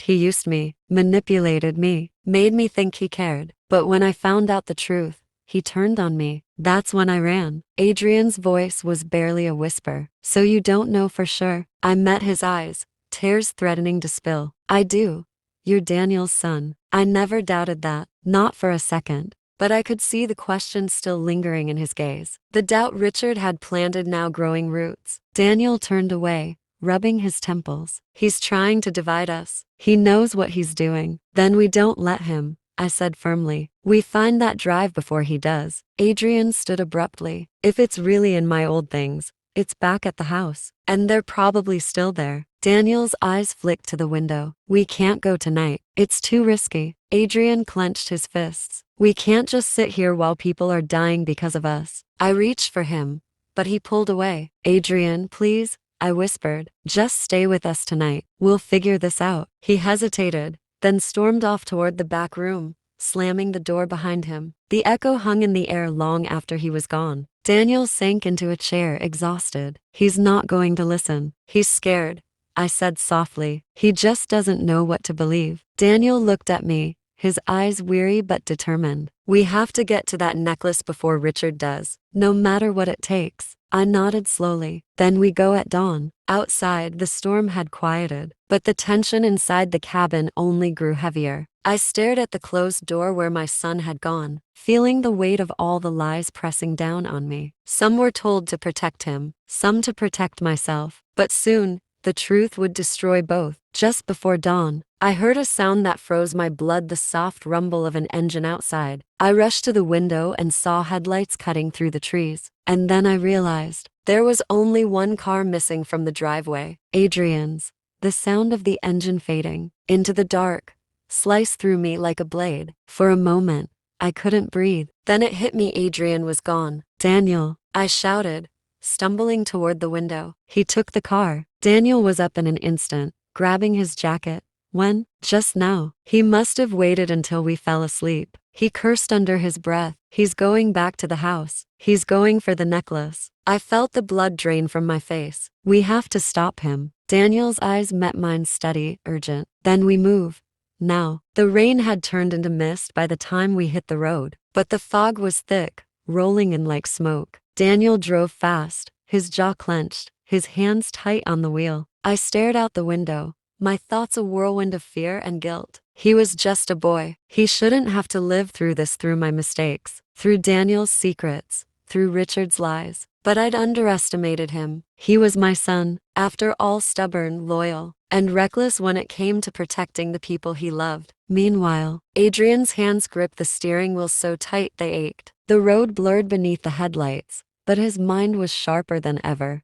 used me, manipulated me, made me think he cared. But when I found out the truth, he turned on me. That's when I ran." Adrian's voice was barely a whisper. "So you don't know for sure?" I met his eyes, tears threatening to spill. I do. You're Daniel's son. I never doubted that, not for a second. But I could see the question still lingering in his gaze. The doubt Richard had planted now growing roots. Daniel turned away, rubbing his temples. He's trying to divide us. He knows what he's doing. Then we don't let him, I said firmly. We find that drive before he does. Adrian stood abruptly. If it's really in my old things, it's back at the house. And they're probably still there. Daniel's eyes flicked to the window. We can't go tonight. It's too risky. Adrian clenched his fists. We can't just sit here while people are dying because of us. I reached for him, but he pulled away. Adrian, please, I whispered. Just stay with us tonight. We'll figure this out. He hesitated, then stormed off toward the back room, slamming the door behind him. The echo hung in the air long after he was gone. Daniel sank into a chair, exhausted. He's not going to listen. He's scared, I said softly. He just doesn't know what to believe. Daniel looked at me, his eyes weary but determined. We have to get to that necklace before Richard does, no matter what it takes. I nodded slowly. Then we go at dawn. Outside, the storm had quieted, but the tension inside the cabin only grew heavier. I stared at the closed door where my son had gone, feeling the weight of all the lies pressing down on me. Some were told to protect him, some to protect myself, but soon, the truth would destroy both. Just before dawn, I heard a sound that froze my blood, the soft rumble of an engine outside. I rushed to the window and saw headlights cutting through the trees. And then I realized there was only one car missing from the driveway, Adrian's. The sound of the engine fading into the dark sliced through me like a blade. For a moment, I couldn't breathe. Then it hit me, Adrian was gone. Daniel, I shouted, stumbling toward the window. He took the car. Daniel was up in an instant, grabbing his jacket. When? Just now. He must have waited until we fell asleep. He cursed under his breath. He's going back to the house. He's going for the necklace. I felt the blood drain from my face. We have to stop him. Daniel's eyes met mine, steady, urgent. Then we move. Now. The rain had turned into mist by the time we hit the road, but the fog was thick, rolling in like smoke. Daniel drove fast, his jaw clenched, his hands tight on the wheel. I stared out the window, my thoughts a whirlwind of fear and guilt. He was just a boy. He shouldn't have to live through this, through my mistakes, through Daniel's secrets, through Richard's lies. But I'd underestimated him. He was my son, after all, stubborn, loyal, and reckless when it came to protecting the people he loved. Meanwhile, Adrian's hands gripped the steering wheel so tight they ached. The road blurred beneath the headlights, but his mind was sharper than ever.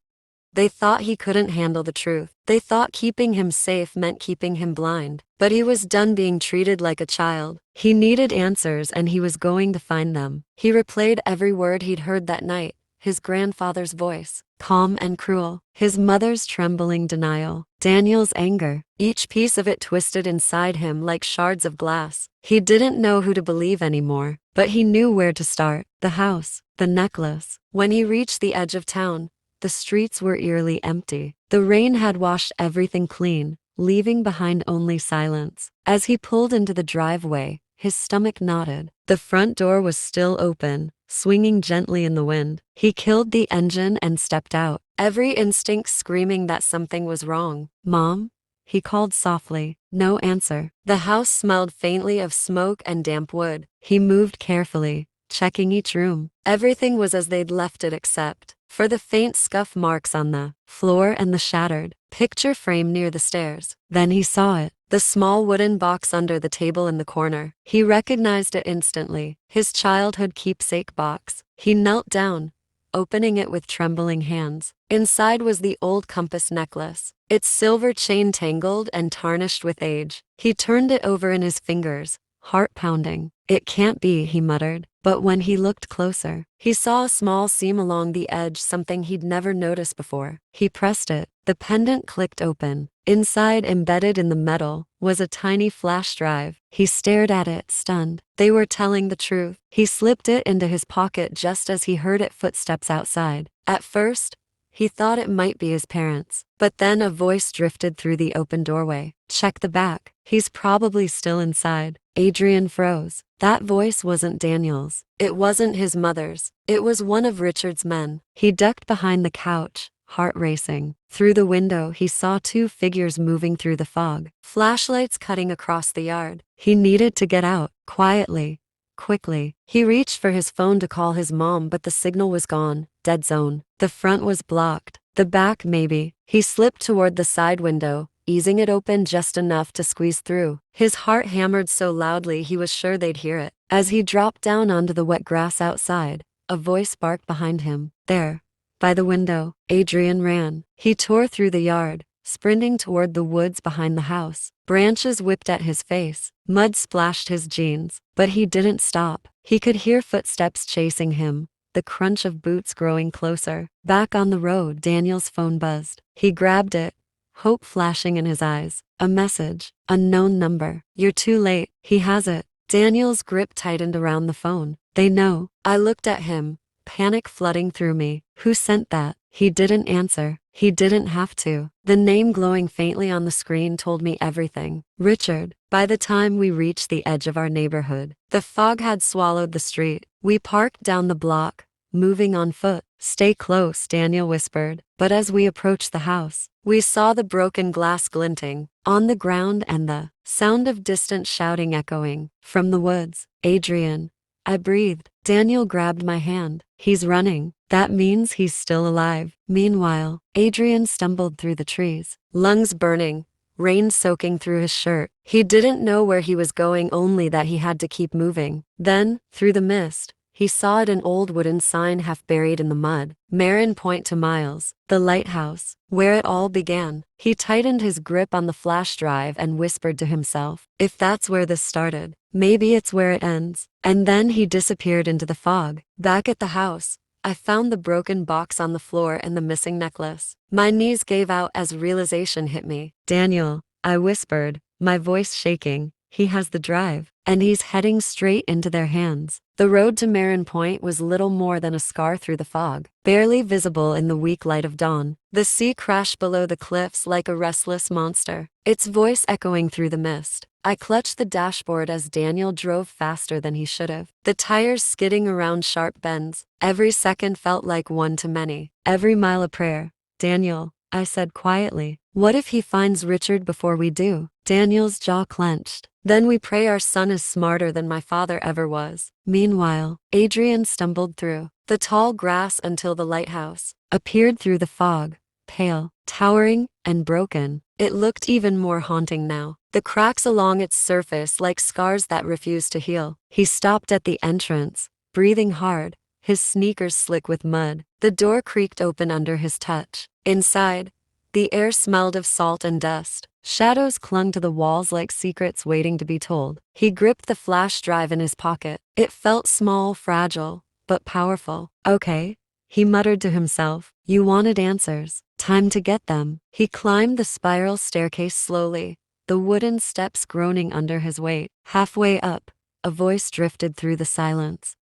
They thought he couldn't handle the truth. They thought keeping him safe meant keeping him blind. But he was done being treated like a child. He needed answers, and he was going to find them. He replayed every word he'd heard that night. His grandfather's voice, calm and cruel. His mother's trembling denial. Daniel's anger, each piece of it twisted inside him like shards of glass. He didn't know who to believe anymore, but he knew where to start. The house, the necklace. When he reached the edge of town, the streets were eerily empty. The rain had washed everything clean, leaving behind only silence. As he pulled into the driveway, his stomach knotted. The front door was still open, swinging gently in the wind. He killed the engine and stepped out, every instinct screaming that something was wrong. Mom? He called softly. No answer. The house smelled faintly of smoke and damp wood. He moved carefully, checking each room. Everything was as they'd left it except for the faint scuff marks on the floor and the shattered picture frame near the stairs. Then he saw it. The small wooden box under the table in the corner. He recognized it instantly. His childhood keepsake box. He knelt down, opening it with trembling hands. Inside was the old compass necklace, its silver chain tangled and tarnished with age. He turned it over in his fingers, heart pounding. It can't be, he muttered. But when he looked closer, he saw a small seam along the edge, something he'd never noticed before. He pressed it. The pendant clicked open. Inside, embedded in the metal, was a tiny flash drive. He stared at it, stunned. They were telling the truth. He slipped it into his pocket just as he heard footsteps outside. At first, he thought it might be his parents. But then a voice drifted through the open doorway. Check the back. He's probably still inside. Adrian froze. That voice wasn't Daniel's. It wasn't his mother's. It was one of Richard's men. He ducked behind the couch, heart racing. Through the window, he saw two figures moving through the fog, flashlights cutting across the yard. He needed to get out, quietly, quickly. He reached for his phone to call his mom, but the signal was gone, dead zone. The front was blocked, the back maybe. He slipped toward the side window, easing it open just enough to squeeze through. His heart hammered so loudly he was sure they'd hear it. As he dropped down onto the wet grass outside, a voice barked behind him. There, by the window. Adrian ran. He tore through the yard, sprinting toward the woods behind the house. Branches whipped at his face, mud splashed his jeans, but he didn't stop. He could hear footsteps chasing him, the crunch of boots growing closer. Back on the road, Daniel's phone buzzed. He grabbed it, hope flashing in his eyes. A message, unknown number. You're too late. He has it. Daniel's grip tightened around the phone. They know. I looked at him, panic flooding through me. Who sent that? He didn't answer. He didn't have to. The name glowing faintly on the screen told me everything. Richard. By the time we reached the edge of our neighborhood, the fog had swallowed the street. We parked down the block, moving on foot. Stay close, Daniel whispered. But as we approached the house, we saw the broken glass glinting on the ground and the sound of distant shouting echoing from the woods. Adrian. I breathed. Daniel grabbed my hand. He's running. That means he's still alive. Meanwhile, Adrian stumbled through the trees, lungs burning, rain soaking through his shirt. He didn't know where he was going, only that he had to keep moving. Then, through the mist, he saw an old wooden sign half buried in the mud. Marin Point to Miles, the lighthouse, where it all began. He tightened his grip on the flash drive and whispered to himself, if that's where this started, maybe it's where it ends. And then he disappeared into the fog. Back at the house, I found the broken box on the floor and the missing necklace. My knees gave out as realization hit me. Daniel, I whispered, my voice shaking. He has the drive, and he's heading straight into their hands. The road to Marin Point was little more than a scar through the fog, barely visible in the weak light of dawn. The sea crashed below the cliffs like a restless monster, its voice echoing through the mist. I clutched the dashboard as Daniel drove faster than he should have, the tires skidding around sharp bends. Every second felt like one too many, every mile a prayer. Daniel, I said quietly, what if he finds Richard before we do? Daniel's jaw clenched. Then we pray our son is smarter than my father ever was. Meanwhile, Adrian stumbled through the tall grass until the lighthouse appeared through the fog, pale, towering, and broken. It looked even more haunting now, the cracks along its surface like scars that refused to heal. He stopped at the entrance, breathing hard, his sneakers slick with mud. The door creaked open under his touch. Inside, the air smelled of salt and dust. Shadows clung to the walls like secrets waiting to be told. He gripped the flash drive in his pocket. It felt small, fragile, but powerful. Okay, he muttered to himself. You wanted answers. Time to get them. He climbed the spiral staircase slowly, the wooden steps groaning under his weight. Halfway up, a voice drifted through the silence.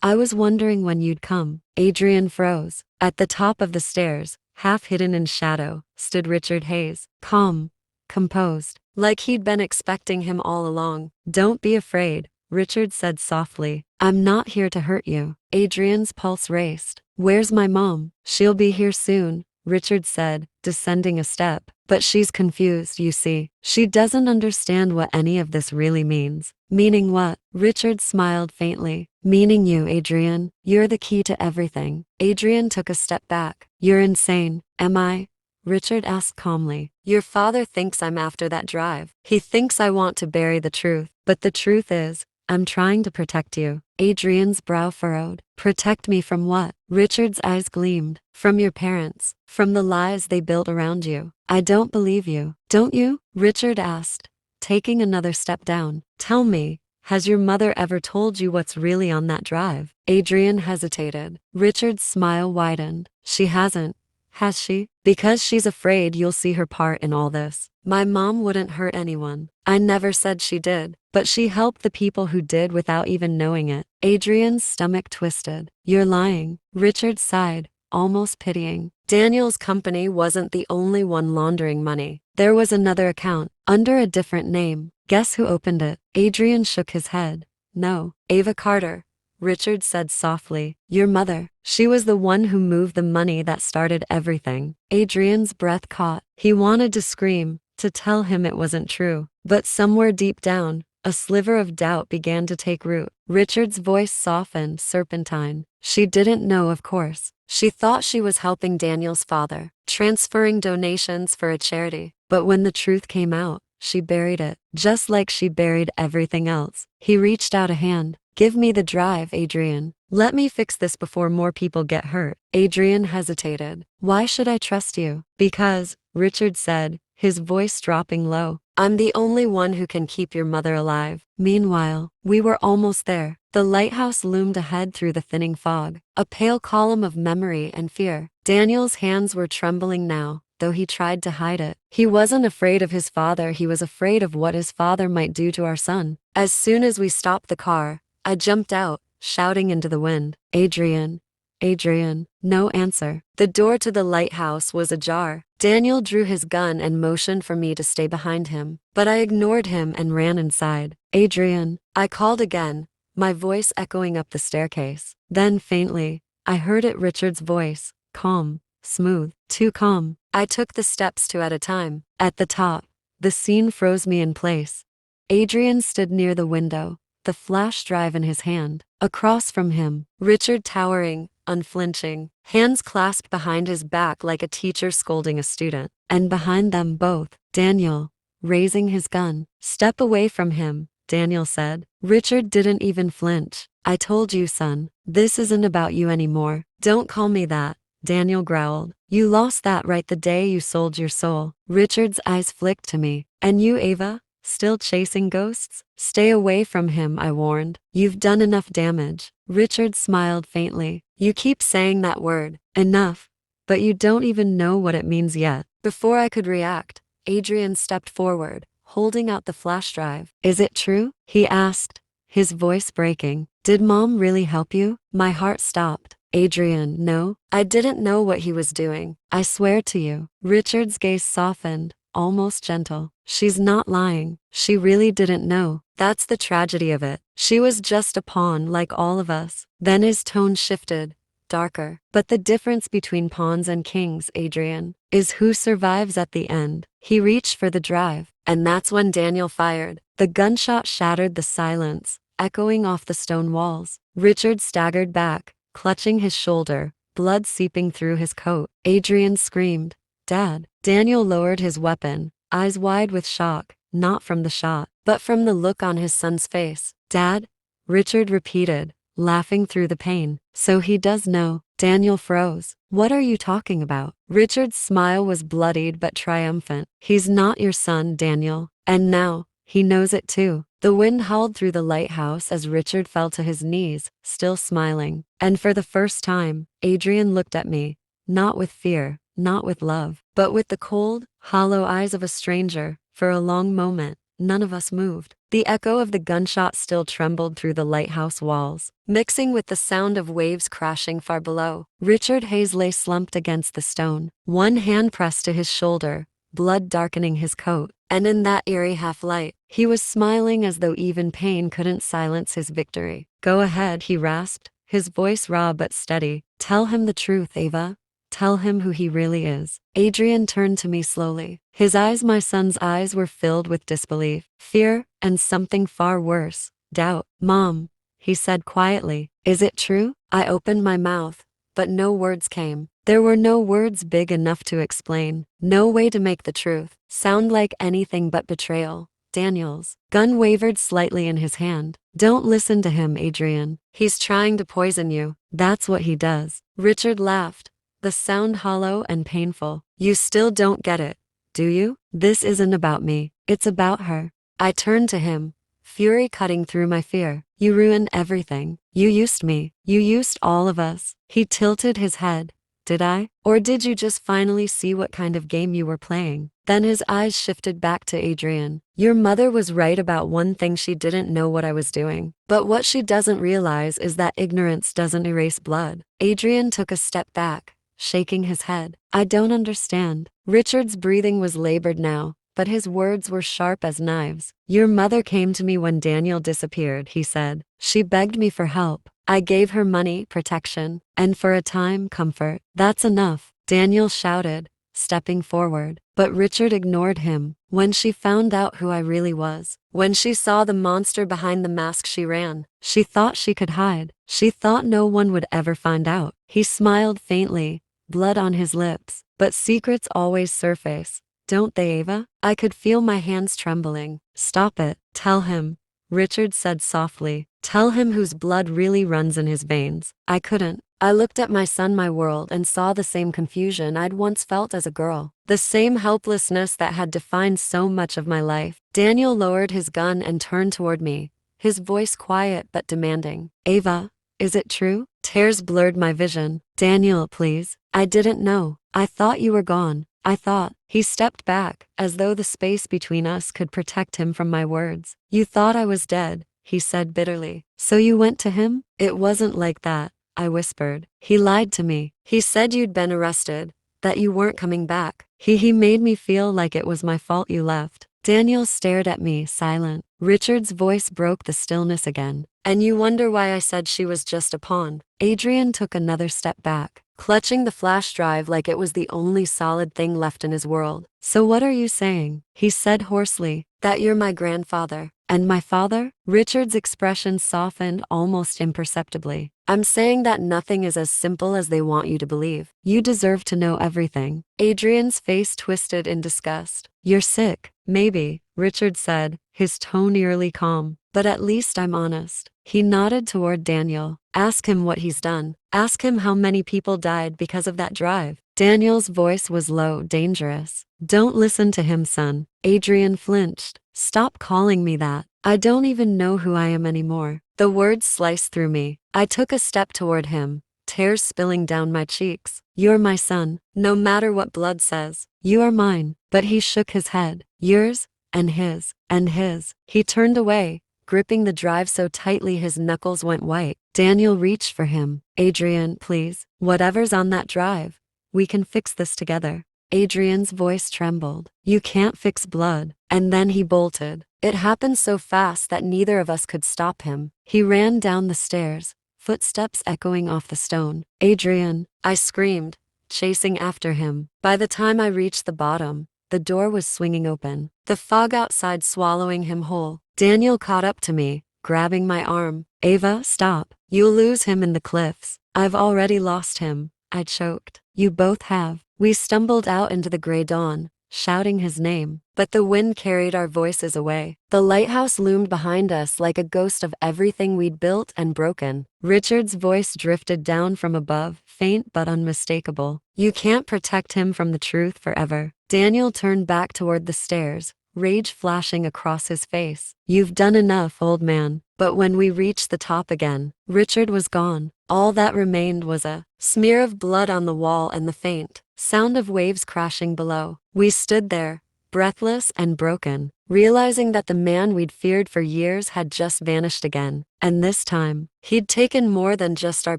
I was wondering when you'd come. Adrian froze. At the top of the stairs, half hidden in shadow, stood Richard Hayes, calm, composed, like he'd been expecting him all along. Don't be afraid, Richard said softly. I'm not here to hurt you. Adrian's pulse raced. Where's my mom? She'll be here soon, Richard said, descending a step. But she's confused, you see. She doesn't understand what any of this really means. Meaning what? Richard smiled faintly. Meaning you, Adrian. You're the key to everything. Adrian took a step back. You're insane. Am I? Richard asked calmly. Your father thinks I'm after that drive. He thinks I want to bury the truth. But the truth is, I'm trying to protect you. Adrian's brow furrowed. Protect me from what? Richard's eyes gleamed. From your parents. From the lies they built around you. I don't believe you. Don't you? Richard asked, taking another step down. Tell me, has your mother ever told you what's really on that drive? Adrian hesitated. Richard's smile widened. She hasn't. Has she? Because she's afraid you'll see her part in all this. My mom wouldn't hurt anyone. I never said she did, but she helped the people who did without even knowing it. Adrian's stomach twisted. You're lying. Richard sighed, almost pitying. Daniel's company wasn't the only one laundering money. There was another account, under a different name. Guess who opened it? Adrian shook his head. No. Ava Carter, Richard said softly. Your mother. She was the one who moved the money that started everything. Adrian's breath caught. He wanted to scream, to tell him it wasn't true. But somewhere deep down, a sliver of doubt began to take root. Richard's voice softened, serpentine. She didn't know, of course. She thought she was helping Daniel's father, transferring donations for a charity. But when the truth came out, she buried it, just like she buried everything else. He reached out a hand. Give me the drive, Adrian. Let me fix this before more people get hurt. Adrian hesitated. Why should I trust you? Because, Richard said, his voice dropping low, I'm the only one who can keep your mother alive. Meanwhile, we were almost there. The lighthouse loomed ahead through the thinning fog, a pale column of memory and fear. Daniel's hands were trembling now, though he tried to hide it. He wasn't afraid of his father, he was afraid of what his father might do to our son. As soon as we stopped the car, I jumped out, shouting into the wind, Adrian, Adrian. No answer. The door to the lighthouse was ajar. Daniel drew his gun and motioned for me to stay behind him, but I ignored him and ran inside. Adrian, I called again, my voice echoing up the staircase. Then faintly, I heard it, Richard's voice, calm, smooth, too calm. I took the steps two at a time. At the top, the scene froze me in place. Adrian stood near the window, the flash drive in his hand. Across from him, Richard towering, unflinching, hands clasped behind his back like a teacher scolding a student. And behind them both, Daniel, raising his gun. Step away from him, Daniel said. Richard didn't even flinch. I told you, son, this isn't about you anymore. Don't call me that, Daniel growled. You lost that right the day you sold your soul. Richard's eyes flicked to me. And you, Ava? Still chasing ghosts? Stay away from him, I warned. You've done enough damage. Richard smiled faintly. You keep saying that word, enough, but you don't even know what it means yet. Before I could react, Adrian stepped forward, holding out the flash drive. Is it true? He asked, his voice breaking. Did Mom really help you? My heart stopped. Adrian, no. I didn't know what he was doing. I swear to you. Richard's gaze softened, almost gentle. She's not lying. She really didn't know. That's the tragedy of it. She was just a pawn like all of us. Then his tone shifted, darker. But the difference between pawns and kings, Adrian, is who survives at the end. He reached for the drive, and that's when Daniel fired. The gunshot shattered the silence, echoing off the stone walls. Richard staggered back, clutching his shoulder, blood seeping through his coat. Adrian screamed, Dad. Daniel lowered his weapon, eyes wide with shock, not from the shot, but from the look on his son's face. Dad? Richard repeated, laughing through the pain. So he does know. Daniel froze. What are you talking about? Richard's smile was bloodied but triumphant. He's not your son, Daniel. And now, he knows it too. The wind howled through the lighthouse as Richard fell to his knees, still smiling. And for the first time, Adrian looked at me, not with fear, not with love, but with the cold, hollow eyes of a stranger. For a long moment, none of us moved. The echo of the gunshot still trembled through the lighthouse walls, mixing with the sound of waves crashing far below. Richard Hayes lay slumped against the stone, one hand pressed to his shoulder, blood darkening his coat. And in that eerie half-light, he was smiling as though even pain couldn't silence his victory. Go ahead, he rasped, his voice raw but steady. Tell him the truth, Ava. Tell him who he really is. Adrian turned to me slowly. His eyes, my son's eyes, were filled with disbelief, fear, and something far worse, doubt. Mom, he said quietly, is it true? I opened my mouth, but no words came. There were no words big enough to explain, no way to make the truth sound like anything but betrayal. Daniel's gun wavered slightly in his hand. Don't listen to him, Adrian. He's trying to poison you. That's what he does. Richard laughed, the sound hollow and painful. You still don't get it, do you? This isn't about me. It's about her. I turned to him, fury cutting through my fear. You ruined everything. You used me. You used all of us. He tilted his head. Did I? Or did you just finally see what kind of game you were playing? Then his eyes shifted back to Adrian. Your mother was right about one thing. She didn't know what I was doing. But what she doesn't realize is that ignorance doesn't erase blood. Adrian took a step back, shaking his head. I don't understand. Richard's breathing was labored now, but his words were sharp as knives. Your mother came to me when Daniel disappeared, he said. She begged me for help. I gave her money, protection, and for a time, comfort. That's enough, Daniel shouted, stepping forward. But Richard ignored him. When she found out who I really was, when she saw the monster behind the mask, she ran. She thought she could hide. She thought no one would ever find out. He smiled faintly, blood on his lips. But secrets always surface, don't they, Ava? I could feel my hands trembling. Stop it. Tell him, Richard said softly. Tell him whose blood really runs in his veins. I couldn't. I looked at my son, my world, and saw the same confusion I'd once felt as a girl. The same helplessness that had defined so much of my life. Daniel lowered his gun and turned toward me, his voice quiet but demanding. Ava, is it true? Tears blurred my vision. Daniel, please. I didn't know. I thought you were gone. I thought. He stepped back, as though the space between us could protect him from my words. You thought I was dead, he said bitterly. So you went to him? It wasn't like that, I whispered. He lied to me. He said you'd been arrested, that you weren't coming back. He made me feel like it was my fault you left. Daniel stared at me, silent. Richard's voice broke the stillness again. And you wonder why I said she was just a pawn? Adrian took another step back, clutching the flash drive like it was the only solid thing left in his world. So what are you saying? He said hoarsely. That you're my grandfather. And my father? Richard's expression softened almost imperceptibly. I'm saying that nothing is as simple as they want you to believe. You deserve to know everything. Adrian's face twisted in disgust. You're sick. Maybe, Richard said, his tone eerily calm. But at least I'm honest. He nodded toward Daniel. Ask him what he's done. Ask him how many people died because of that drive. Daniel's voice was low, dangerous. Don't listen to him, son. Adrian flinched. Stop calling me that. I don't even know who I am anymore. The words sliced through me. I took a step toward him, tears spilling down my cheeks. You're my son, no matter what blood says. You are mine. But he shook his head. Yours, and his, and his. He turned away, gripping the drive so tightly his knuckles went white. Daniel reached for him. Adrian, please. Whatever's on that drive, we can fix this together. Adrian's voice trembled. You can't fix blood. And then he bolted. It happened so fast that neither of us could stop him. He ran down the stairs, footsteps echoing off the stone. Adrian, I screamed, chasing after him. By the time I reached the bottom, the door was swinging open, the fog outside swallowing him whole. Daniel caught up to me, grabbing my arm. Ava, stop. You'll lose him in the cliffs. I've already lost him, I choked. You both have. We stumbled out into the gray dawn, shouting his name, but the wind carried our voices away. The lighthouse loomed behind us like a ghost of everything we'd built and broken. Richard's voice drifted down from above, faint but unmistakable. You can't protect him from the truth forever. Daniel turned back toward the stairs, rage flashing across his face. You've done enough, old man. But when we reached the top again, Richard was gone. All that remained was a smear of blood on the wall and the faint sound of waves crashing below. We stood there, breathless and broken, realizing that the man we'd feared for years had just vanished again. And this time, he'd taken more than just our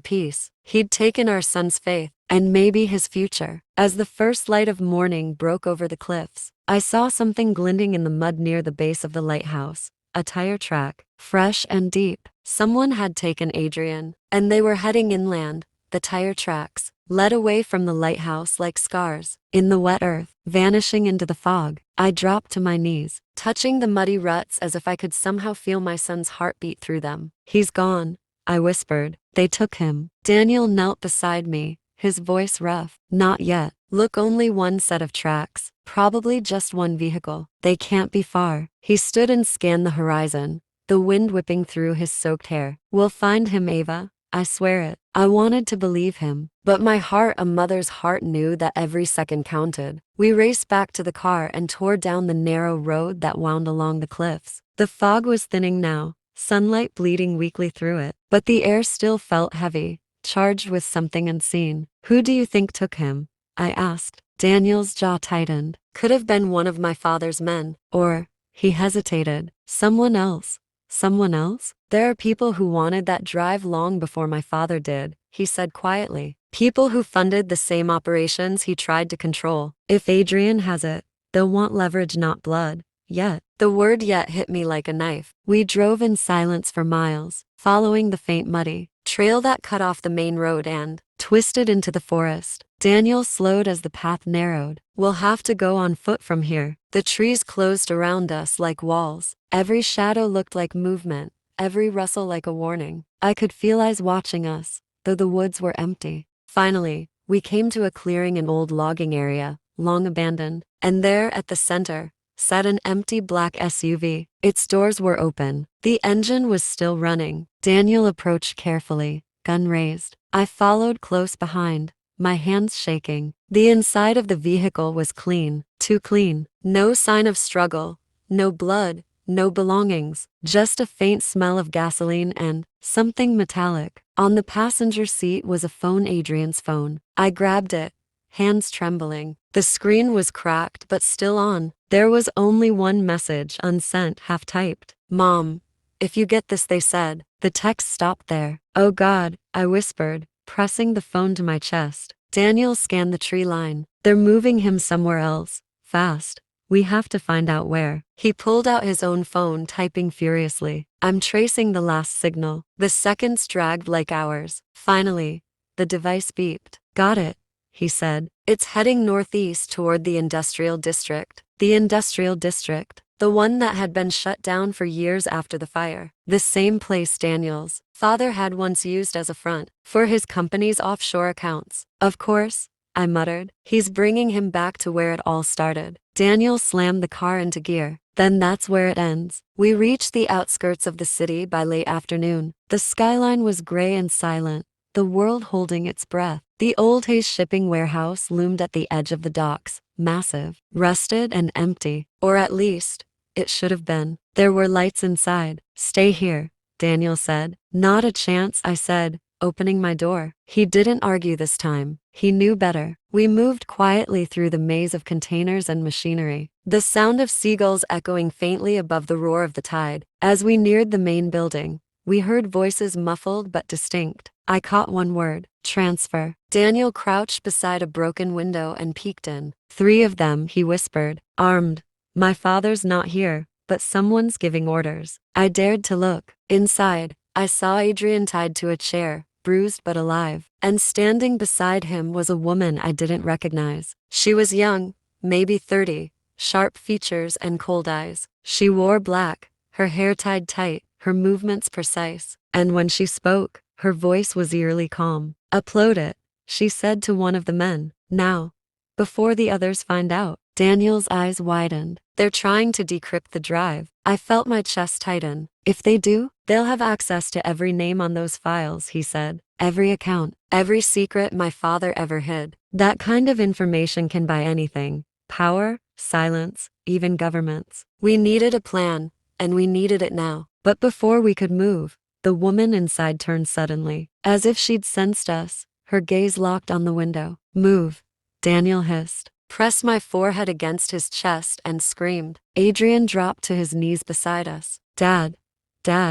peace. He'd taken our son's faith, and maybe his future. As the first light of morning broke over the cliffs, I saw something glinting in the mud near the base of the lighthouse. A tire track, fresh and deep. Someone had taken Adrian, and they were heading inland. The tire tracks led away from the lighthouse like scars in the wet earth, vanishing into the fog. I dropped to my knees, touching the muddy ruts as if I could somehow feel my son's heartbeat through them. He's gone, I whispered. They took him. Daniel knelt beside me, his voice rough. Not yet. Look, only one set of tracks, probably just one vehicle. They can't be far. He stood and scanned the horizon, the wind whipping through his soaked hair. We'll find him, Ava. I swear it. I wanted to believe him, but my heart, a mother's heart, knew that every second counted. We raced back to the car and tore down the narrow road that wound along the cliffs. The fog was thinning now, sunlight bleeding weakly through it, but the air still felt heavy, charged with something unseen. Who do you think took him? I asked. Daniel's jaw tightened. Could have been one of my father's men. Or, he hesitated, someone else. Someone else? There are people who wanted that drive long before my father did, he said quietly. People who funded the same operations he tried to control. If Adrian has it, they'll want leverage, not blood. Yet. The word yet hit me like a knife. We drove in silence for miles, following the faint muddy trail that cut off the main road and twisted into the forest. Daniel slowed as the path narrowed. We'll have to go on foot from here. The trees closed around us like walls. Every shadow looked like movement, every rustle like a warning. I could feel eyes watching us, though the woods were empty. Finally, we came to a clearing in old logging area, long abandoned, and there at the center sat an empty black SUV. Its doors were open. The engine was still running. Daniel approached carefully, gun raised. I followed close behind, my hands shaking. The inside of the vehicle was clean, too clean. No sign of struggle, no blood, no belongings, just a faint smell of gasoline and something metallic. On the passenger seat was a phone, Adrian's phone. I grabbed it, hands trembling. The screen was cracked but still on. There was only one message, unsent, half-typed. "Mom, if you get this," they said. The text stopped there. "Oh God," I whispered, pressing the phone to my chest. Daniel scanned the tree line. "They're moving him somewhere else. Fast. We have to find out where." He pulled out his own phone, typing furiously. "I'm tracing the last signal." The seconds dragged like hours. Finally, the device beeped. "Got it," he said. "It's heading northeast toward the industrial district." The industrial district, the one that had been shut down for years after the fire. The same place Daniel's father had once used as a front for his company's offshore accounts. "Of course," I muttered. "He's bringing him back to where it all started." Daniel slammed the car into gear. "Then that's where it ends." We reached the outskirts of the city by late afternoon. The skyline was gray and silent, the world holding its breath. The old Hayes shipping warehouse loomed at the edge of the docks, massive, rusted and empty. Or at least, it should have been. There were lights inside. "Stay here," Daniel said. "Not a chance," I said, opening my door. He didn't argue this time. He knew better. We moved quietly through the maze of containers and machinery, the sound of seagulls echoing faintly above the roar of the tide. As we neared the main building, we heard voices, muffled but distinct. I caught one word: transfer. Daniel crouched beside a broken window and peeked in. "3 of them," he whispered, "armed. My father's not here, but someone's giving orders." I dared to look. Inside, I saw Adrian tied to a chair, bruised but alive, and standing beside him was a woman I didn't recognize. She was young, maybe 30, sharp features and cold eyes. She wore black, her hair tied tight, her movements precise, and when she spoke, her voice was eerily calm. "Upload it," she said to one of the men. "Now, before the others find out." Daniel's eyes widened. "They're trying to decrypt the drive." I felt my chest tighten. "If they do, they'll have access to every name on those files," he said. "Every account, every secret my father ever hid." That kind of information can buy anything: power, silence, even governments. We needed a plan, and we needed it now. But before we could move, the woman inside turned suddenly, as if she'd sensed us. Her gaze locked on the window. "Move," Daniel hissed, pressed my forehead against his chest and screamed. Adrian dropped to his knees beside us. Dad,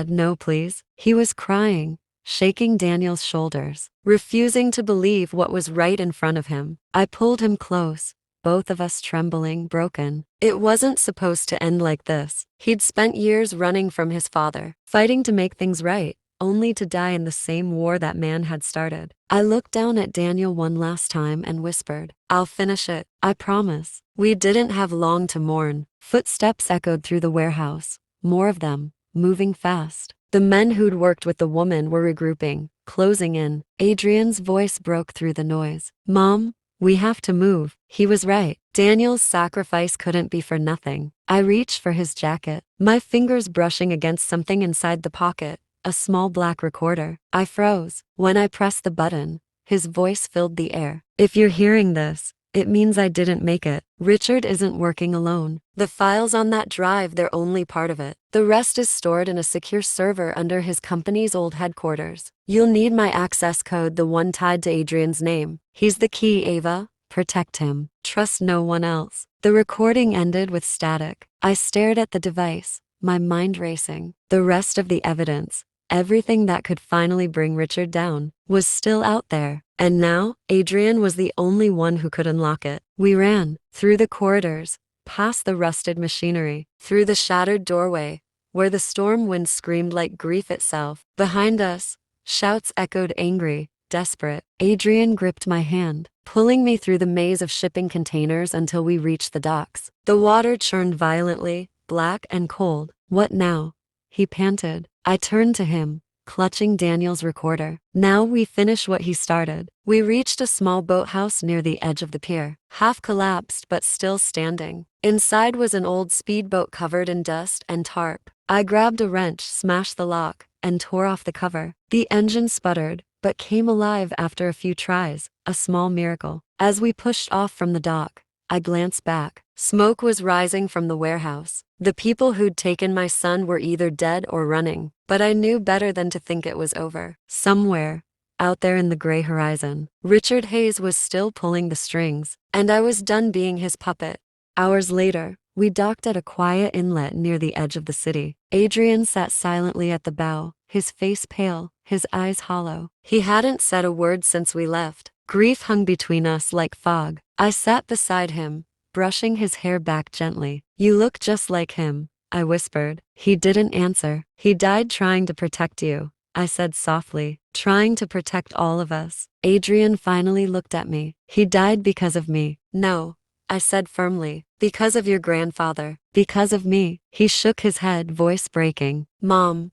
no please." He was crying, shaking Daniel's shoulders, refusing to believe what was right in front of him. I pulled him close, both of us trembling, broken. It wasn't supposed to end like this. He'd spent years running from his father, fighting to make things right, only to die in the same war that man had started. I looked down at Daniel one last time and whispered, "I'll finish it, I promise." We didn't have long to mourn. Footsteps echoed through the warehouse, more of them, moving fast. The men who'd worked with the woman were regrouping, closing in. Adrian's voice broke through the noise. "Mom, we have to move." He was right. Daniel's sacrifice couldn't be for nothing. I reached for his jacket, my fingers brushing against something inside the pocket, a small black recorder. I froze. When I pressed the button, his voice filled the air. "If you're hearing this, it means I didn't make it. Richard isn't working alone. The files on that drive, they're only part of it. The rest is stored in a secure server under his company's old headquarters. You'll need my access code, the one tied to Adrian's name. He's the key, Ava. Protect him. Trust no one else." The recording ended with static. I stared at the device, my mind racing. The rest of the evidence, everything that could finally bring Richard down, was still out there. And now, Adrian was the only one who could unlock it. We ran, through the corridors, past the rusted machinery, through the shattered doorway, where the storm wind screamed like grief itself. Behind us, Shouts echoed angry, desperate. Adrian gripped my hand, pulling me through the maze of shipping containers until we reached the docks. The water churned violently, black and cold. What now? He panted. I turned to him, clutching Daniel's recorder. Now we finish what he started. We reached a small boathouse near the edge of the pier, half collapsed but still standing. Inside was an old speedboat covered in dust and tarp. I grabbed a wrench, smashed the lock, and tore off the cover. The engine sputtered, but came alive after a few tries, a small miracle. As we pushed off from the dock, I glanced back. Smoke was rising from the warehouse. The people who'd taken my son were either dead or running, but I knew better than to think it was over. Somewhere, out there in the gray horizon, Richard Hayes was still pulling the strings, and I was done being his puppet. Hours later, we docked at a quiet inlet near the edge of the city. Adrian sat silently at the bow, his face pale, his eyes hollow. He hadn't said a word since we left. Grief hung between us like fog. I sat beside him, brushing his hair back gently. You look just like him, I whispered. He didn't answer. He died trying to protect you, I said softly, trying to protect all of us. Adrian finally looked at me. He died because of me. No, I said firmly, because of your grandfather, because of me. He shook his head, voice breaking. Mom,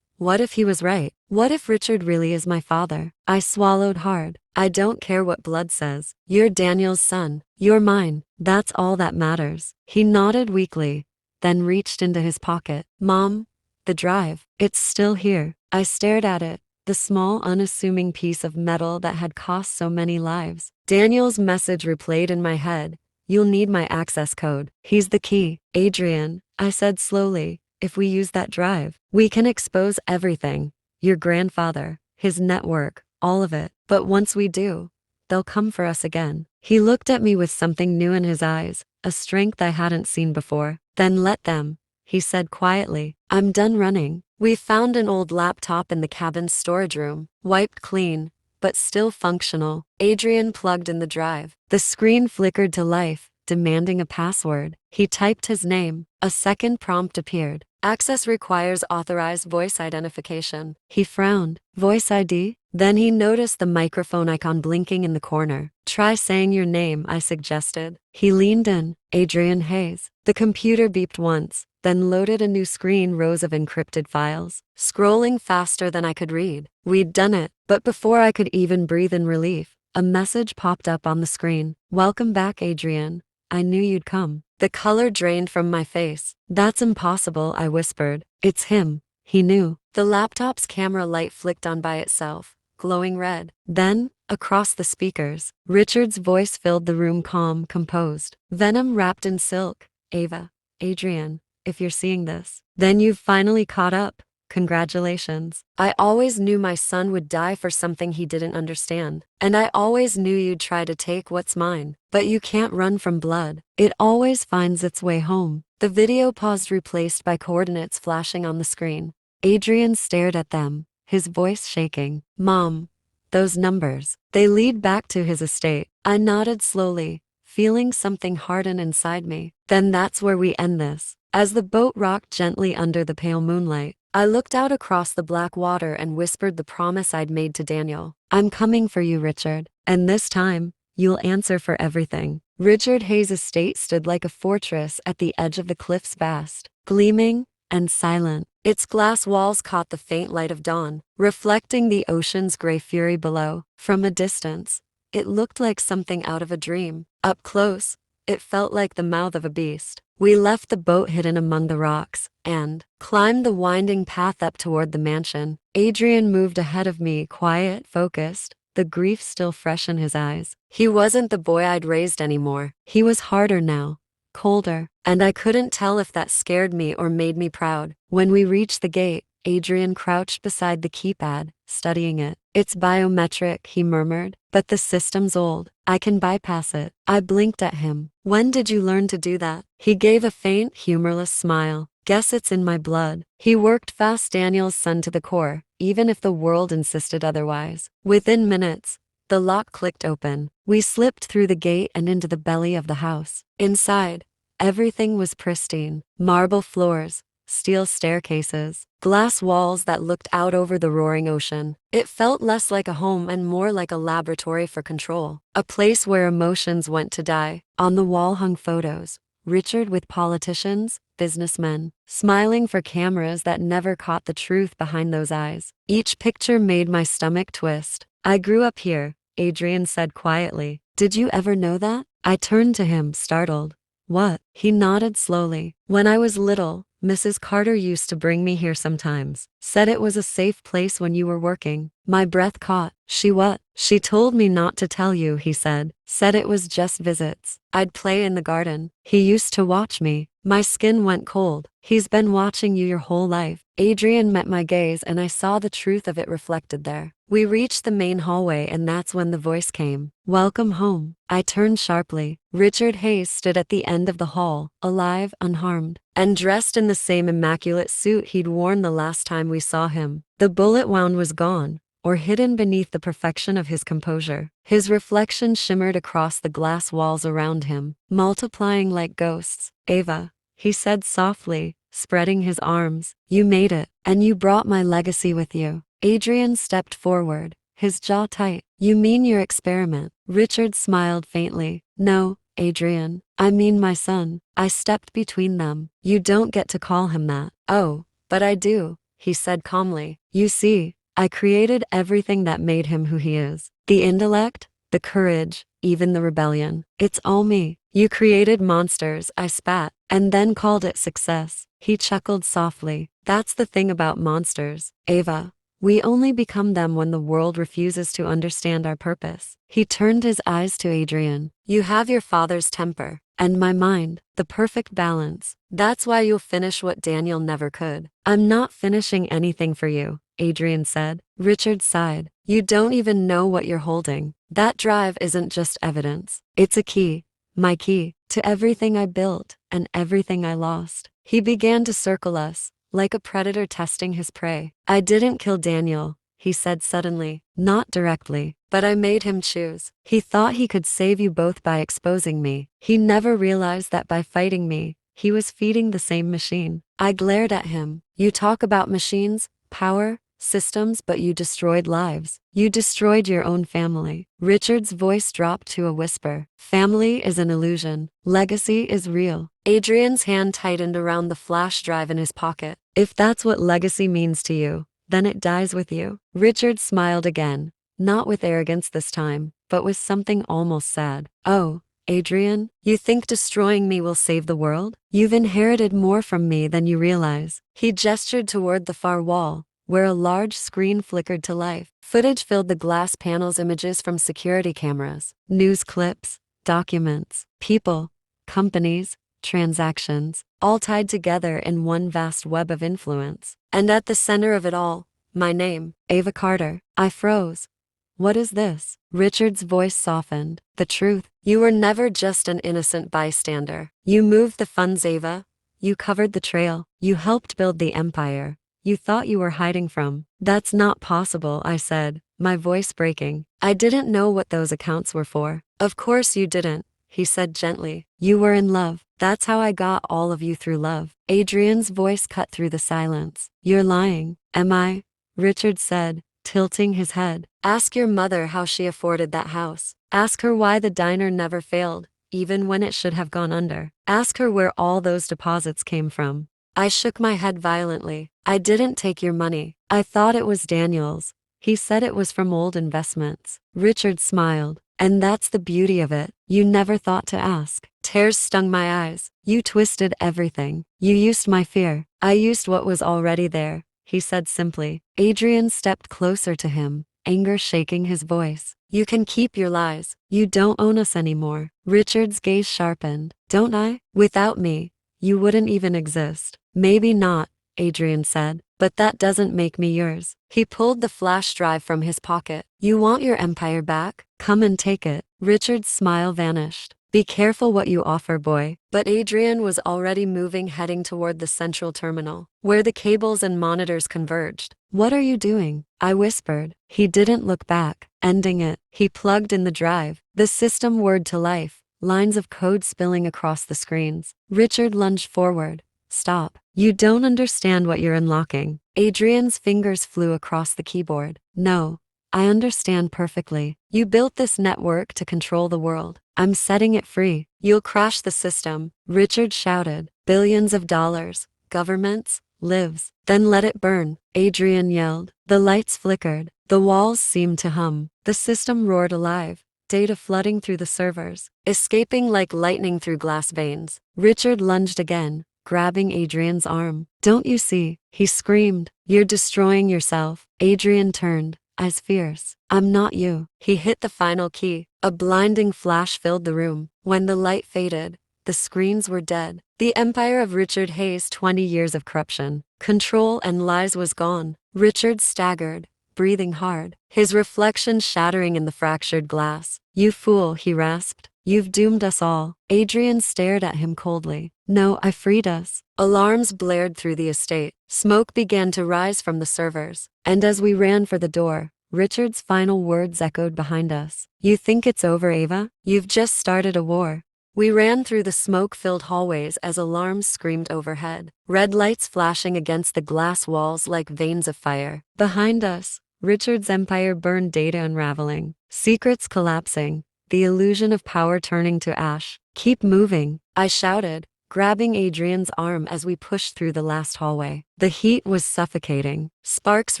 what if he was right? What if Richard really is my father? I swallowed hard. I don't care what blood says. You're Daniel's son. You're mine. That's all that matters. He nodded weakly, then reached into his pocket. Mom, the drive. It's still here. I stared at it, the small unassuming piece of metal that had cost so many lives. Daniel's message replayed in my head. You'll need my access code. He's the key. Adrian, I said slowly, if we use that drive, we can expose everything. Your grandfather, his network, all of it. But once we do, they'll come for us again. He looked at me with something new in his eyes, a strength I hadn't seen before. Then let them, he said quietly. I'm done running. We found an old laptop in the cabin's storage room, wiped clean, but still functional. Adrian plugged in the drive. The screen flickered to life, demanding a password. He typed his name. A second prompt appeared. Access requires authorized voice identification. He frowned. Voice ID? Then he noticed the microphone icon blinking in the corner. Try saying your name, I suggested. He leaned in. Adrian Hayes. The computer beeped once, then loaded a new screen, rows of encrypted files, scrolling faster than I could read. We'd done it, but before I could even breathe in relief, a message popped up on the screen. Welcome back, Adrian. I knew you'd come. The color drained from my face. That's impossible, I whispered. It's him. He knew. The laptop's camera light flicked on by itself, glowing red. Then, across the speakers, Richard's voice filled the room, calm, composed. Venom wrapped in silk. Ava, Adrian, if you're seeing this, then you've finally caught up. Congratulations. I always knew my son would die for something he didn't understand. And I always knew you'd try to take what's mine. But you can't run from blood. It always finds its way home. The video paused, replaced by coordinates flashing on the screen. Adrian stared at them, his voice shaking. Mom, those numbers, they lead back to his estate. I nodded slowly, feeling something harden inside me. Then that's where we end this. As the boat rocked gently under the pale moonlight, I looked out across the black water and whispered the promise I'd made to Daniel. I'm coming for you, Richard. And this time, you'll answer for everything. Richard Hayes' estate stood like a fortress at the edge of the cliffs, vast, gleaming, and silent. Its glass walls caught the faint light of dawn, reflecting the ocean's gray fury below. From a distance, it looked like something out of a dream. Up close, it felt like the mouth of a beast. We left the boat hidden among the rocks and climbed the winding path up toward the mansion. Adrian moved ahead of me, quiet, focused, the grief still fresh in his eyes. He wasn't the boy I'd raised anymore. He was harder now, colder, and I couldn't tell if that scared me or made me proud. When we reached the gate, Adrian crouched beside the keypad, studying it. It's biometric, he murmured, but the system's old. I can bypass it. I blinked at him. When did you learn to do that? He gave a faint, humorless smile. Guess it's in my blood. He worked fast, Daniel's son to the core, even if the world insisted otherwise. Within minutes, the lock clicked open. We slipped through the gate and into the belly of the house. Inside, everything was pristine. Marble floors, steel staircases, glass walls that looked out over the roaring ocean. It felt less like a home and more like a laboratory for control, a place where emotions went to die. On the wall hung photos, Richard with politicians, businessmen, smiling for cameras that never caught the truth behind those eyes. Each picture made my stomach twist. I grew up here, Adrian said quietly. Did you ever know that? I turned to him, startled. What? He nodded slowly. When I was little, Mrs. Carter used to bring me here sometimes. Said it was a safe place when you were working. My breath caught. She what? She told me not to tell you, he said. Said it was just visits. I'd play in the garden. He used to watch me. My skin went cold. He's been watching you your whole life. Adrian met my gaze and I saw the truth of it reflected there. We reached the main hallway and that's when the voice came. Welcome home. I turned sharply. Richard Hayes stood at the end of the hall, alive, unharmed, and dressed in the same immaculate suit he'd worn the last time we saw him. The bullet wound was gone, or hidden beneath the perfection of his composure. His reflection shimmered across the glass walls around him, multiplying like ghosts. Ava, he said softly, spreading his arms. You made it, and you brought my legacy with you. Adrian stepped forward, his jaw tight. You mean your experiment? Richard smiled faintly. No, Adrian, I mean my son. I stepped between them. You don't get to call him that. Oh, but I do, he said calmly. You see, I created everything that made him who he is. The intellect, the courage, even the rebellion. It's all me. You created monsters, I spat, and then called it success. He chuckled softly. That's the thing about monsters, Ava. We only become them when the world refuses to understand our purpose. He turned his eyes to Adrian. You have your father's temper, and my mind, the perfect balance. That's why you'll finish what Daniel never could. I'm not finishing anything for you, Adrian said. Richard sighed. You don't even know what you're holding. That drive isn't just evidence. It's a key, my key, to everything I built and everything I lost. He began to circle us, like a predator testing his prey. I didn't kill Daniel, he said suddenly. Not directly, but I made him choose. He thought he could save you both by exposing me. He never realized that by fighting me, he was feeding the same machine. I glared at him. You talk about machines, power, systems, but you destroyed lives. You destroyed your own family. Richard's voice dropped to a whisper. Family is an illusion. Legacy is real. Adrian's hand tightened around the flash drive in his pocket. If that's what legacy means to you, then it dies with you. Richard smiled again, not with arrogance this time, but with something almost sad. Oh, Adrian, you think destroying me will save the world? You've inherited more from me than you realize. He gestured toward the far wall, where a large screen flickered to life. Footage filled the glass panels, images from security cameras, news clips, documents, people, companies, transactions, all tied together in one vast web of influence. And at the center of it all, my name, Ava Carter. I froze. What is this? Richard's voice softened. The truth. You were never just an innocent bystander. You moved the funds, Ava. You covered the trail. You helped build the empire you thought you were hiding from. That's not possible, I said, my voice breaking. I didn't know what those accounts were for. Of course you didn't, he said gently. You were in love. That's how I got all of you, through love. Adrian's voice cut through the silence. You're lying. Am I? Richard said, tilting his head. Ask your mother how she afforded that house. Ask her why the diner never failed, even when it should have gone under. Ask her where all those deposits came from. I shook my head violently. I didn't take your money. I thought it was Daniel's. He said it was from old investments. Richard smiled. And that's the beauty of it. You never thought to ask. Tears stung my eyes. You twisted everything. You used my fear. I used what was already there, he said simply. Adrian stepped closer to him, anger shaking his voice. You can keep your lies. You don't own us anymore. Richard's gaze sharpened. Don't I? Without me, you wouldn't even exist. Maybe not, Adrian said, but that doesn't make me yours. He pulled the flash drive from his pocket. You want your empire back? Come and take it. Richard's smile vanished. Be careful what you offer, boy. But Adrian was already moving, heading toward the central terminal, where the cables and monitors converged. What are you doing? I whispered. He didn't look back. Ending it. He plugged in the drive. The system whirred to life, lines of code spilling across the screens. Richard lunged forward, Stop. You don't understand what you're unlocking. Adrian's fingers flew across the keyboard. No. I understand perfectly. You built this network to control the world. I'm setting it free. You'll crash the system, Richard shouted. Billions of dollars, governments, lives. Then let it burn, Adrian yelled. The lights flickered. The walls seemed to hum. The system roared alive. Data flooding through the servers, escaping like lightning through glass veins. Richard lunged again, grabbing Adrian's arm. Don't you see? He screamed. You're destroying yourself. Adrian turned, eyes fierce. I'm not you. He hit the final key. A blinding flash filled the room. When the light faded, the screens were dead. The empire of Richard Hayes' 20 years of corruption, control and lies was gone. Richard staggered, breathing hard, his reflection shattering in the fractured glass. You fool, he rasped. You've doomed us all. Adrian stared at him coldly. No, I freed us. Alarms blared through the estate. Smoke began to rise from the servers. And as we ran for the door, Richard's final words echoed behind us. You think it's over, Ava? You've just started a war. We ran through the smoke-filled hallways as alarms screamed overhead, red lights flashing against the glass walls like veins of fire. Behind us, Richard's empire burned, data unraveling, secrets collapsing, the illusion of power turning to ash. Keep moving, I shouted, grabbing Adrian's arm as we pushed through the last hallway. The heat was suffocating. Sparks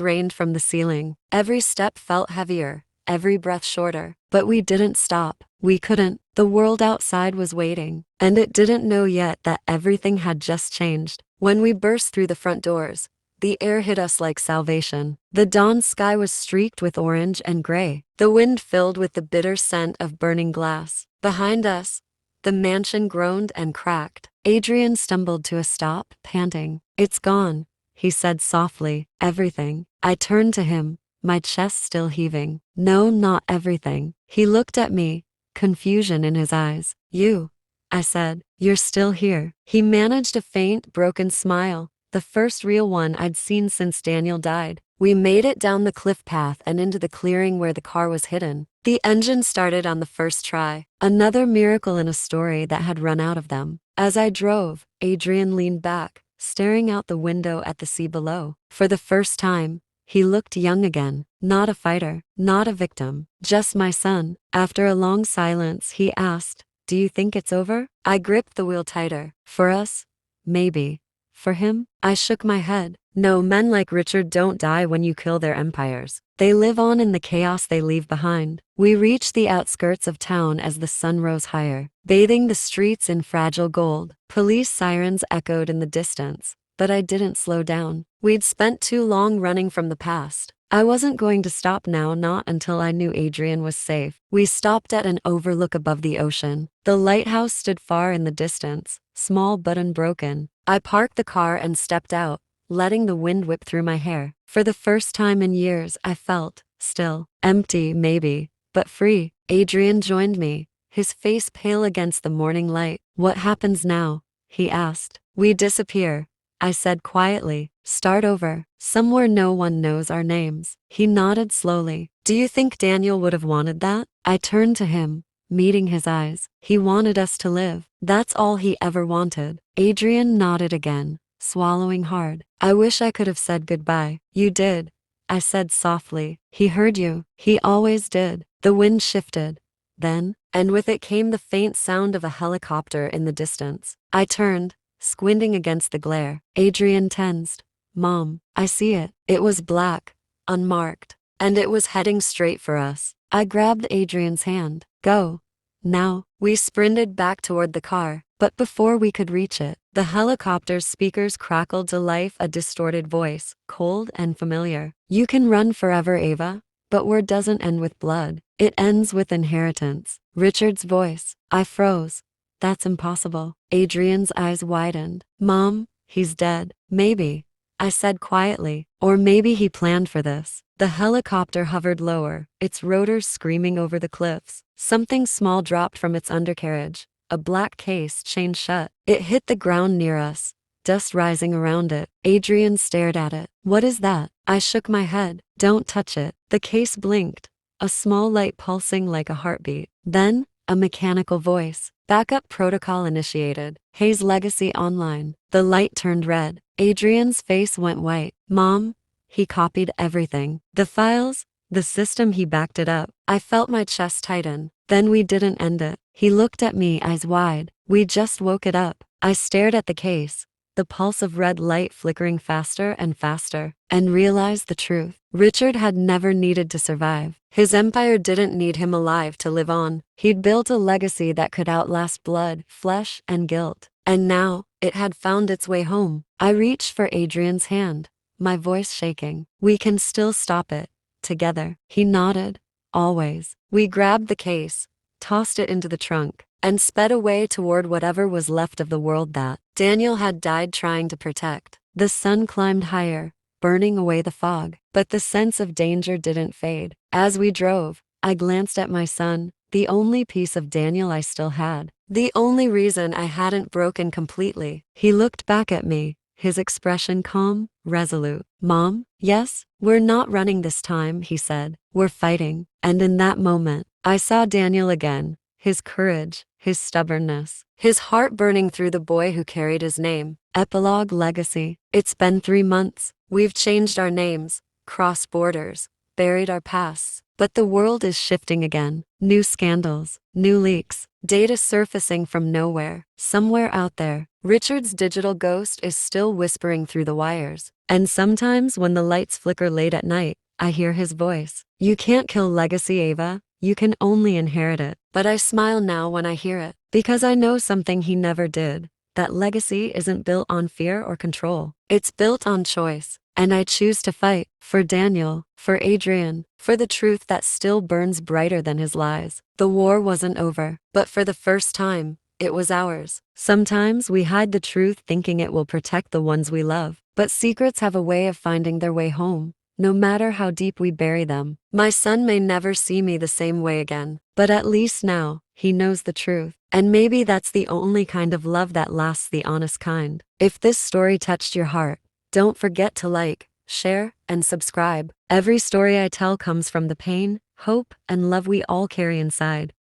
rained from the ceiling. Every step felt heavier, every breath shorter. But we didn't stop. We couldn't. The world outside was waiting, and it didn't know yet that everything had just changed. When we burst through the front doors, the air hit us like salvation. The dawn sky was streaked with orange and gray, the wind filled with the bitter scent of burning glass. Behind us, the mansion groaned and cracked. Adrian stumbled to a stop, panting. It's gone, he said softly. Everything. I turned to him, my chest still heaving. No, not everything. He looked at me, confusion in his eyes. You, I said, you're still here. He managed a faint, broken smile, the first real one I'd seen since Daniel died. We made it down the cliff path and into the clearing where the car was hidden. The engine started on the first try, another miracle in a story that had run out of them. As I drove, Adrian leaned back, staring out the window at the sea below. For the first time, he looked young again, not a fighter, not a victim, just my son. After a long silence, he asked, Do you think it's over? I gripped the wheel tighter. For us? Maybe. For him? I shook my head. No, men like Richard don't die when you kill their empires. They live on in the chaos they leave behind. We reached the outskirts of town as the sun rose higher, bathing the streets in fragile gold. Police sirens echoed in the distance, but I didn't slow down. We'd spent too long running from the past. I wasn't going to stop now, not until I knew Adrian was safe. We stopped at an overlook above the ocean. The lighthouse stood far in the distance, small but unbroken. I parked the car and stepped out, letting the wind whip through my hair. For the first time in years, I felt, still, empty maybe, but free. Adrian joined me, his face pale against the morning light. What happens now? He asked. We disappear, I said quietly. Start over, somewhere no one knows our names. He nodded slowly. Do you think Daniel would have wanted that? I turned to him, meeting his eyes. He wanted us to live. That's all he ever wanted. Adrian nodded again, swallowing hard. I wish I could have said goodbye. You did, I said softly. He heard you. He always did. The wind shifted. Then, and with it came the faint sound of a helicopter in the distance. I turned, squinting against the glare. Adrian tensed. Mom, I see it. It was black, unmarked, and it was heading straight for us. I grabbed Adrian's hand. Go. Now. We sprinted back toward the car, but before we could reach it, the helicopter's speakers crackled to life, a distorted voice, cold and familiar. You can run forever, Ava, but war doesn't end with blood. It ends with inheritance. Richard's voice. I froze. That's impossible. Adrian's eyes widened. Mom, he's dead. Maybe, I said quietly, or maybe he planned for this. The helicopter hovered lower, its rotors screaming over the cliffs. Something small dropped from its undercarriage, a black case chained shut. It hit the ground near us, dust rising around it. Adrian stared at it. What is that? I shook my head. Don't touch it. The case blinked, a small light pulsing like a heartbeat. Then, A mechanical voice. Backup protocol initiated. Hayes legacy online. The light turned red. Adrian's face went white. Mom, he copied everything. The files, the system, he backed it up. I felt my chest tighten. Then we didn't end it. He looked at me, eyes wide. We just woke it up. I stared at the case, the pulse of red light flickering faster and faster, and realized the truth. Richard had never needed to survive. His empire didn't need him alive to live on. He'd built a legacy that could outlast blood, flesh, and guilt. And now, it had found its way home. I reached for Adrian's hand, my voice shaking. We can still stop it. Together. He nodded. Always. We grabbed the case, tossed it into the trunk, and sped away toward whatever was left of the world that Daniel had died trying to protect. The sun climbed higher, burning away the fog, but the sense of danger didn't fade. As we drove, I glanced at my son, the only piece of Daniel I still had, the only reason I hadn't broken completely. He looked back at me, his expression calm, resolute. Mom, yes, we're not running this time, he said. We're fighting. And in that moment, I saw Daniel again, his courage, his stubbornness, his heart burning through the boy who carried his name. Epilogue Legacy. It's been 3 months. We've changed our names, crossed borders, buried our pasts. But the world is shifting again. New scandals, new leaks, data surfacing from nowhere. Somewhere out there, Richard's digital ghost is still whispering through the wires. And sometimes when the lights flicker late at night, I hear his voice. You can't kill legacy, Ava. You can only inherit it. But I smile now when I hear it, because I know something he never did. That legacy isn't built on fear or control. It's built on choice. And I choose to fight. For Daniel, for Adrian, for the truth that still burns brighter than his lies. The war wasn't over, but for the first time, it was ours. Sometimes we hide the truth thinking it will protect the ones we love. But secrets have a way of finding their way home, no matter how deep we bury them. My son may never see me the same way again, but at least now, he knows the truth. And maybe that's the only kind of love that lasts, the honest kind. If this story touched your heart, don't forget to like, share, and subscribe. Every story I tell comes from the pain, hope, and love we all carry inside.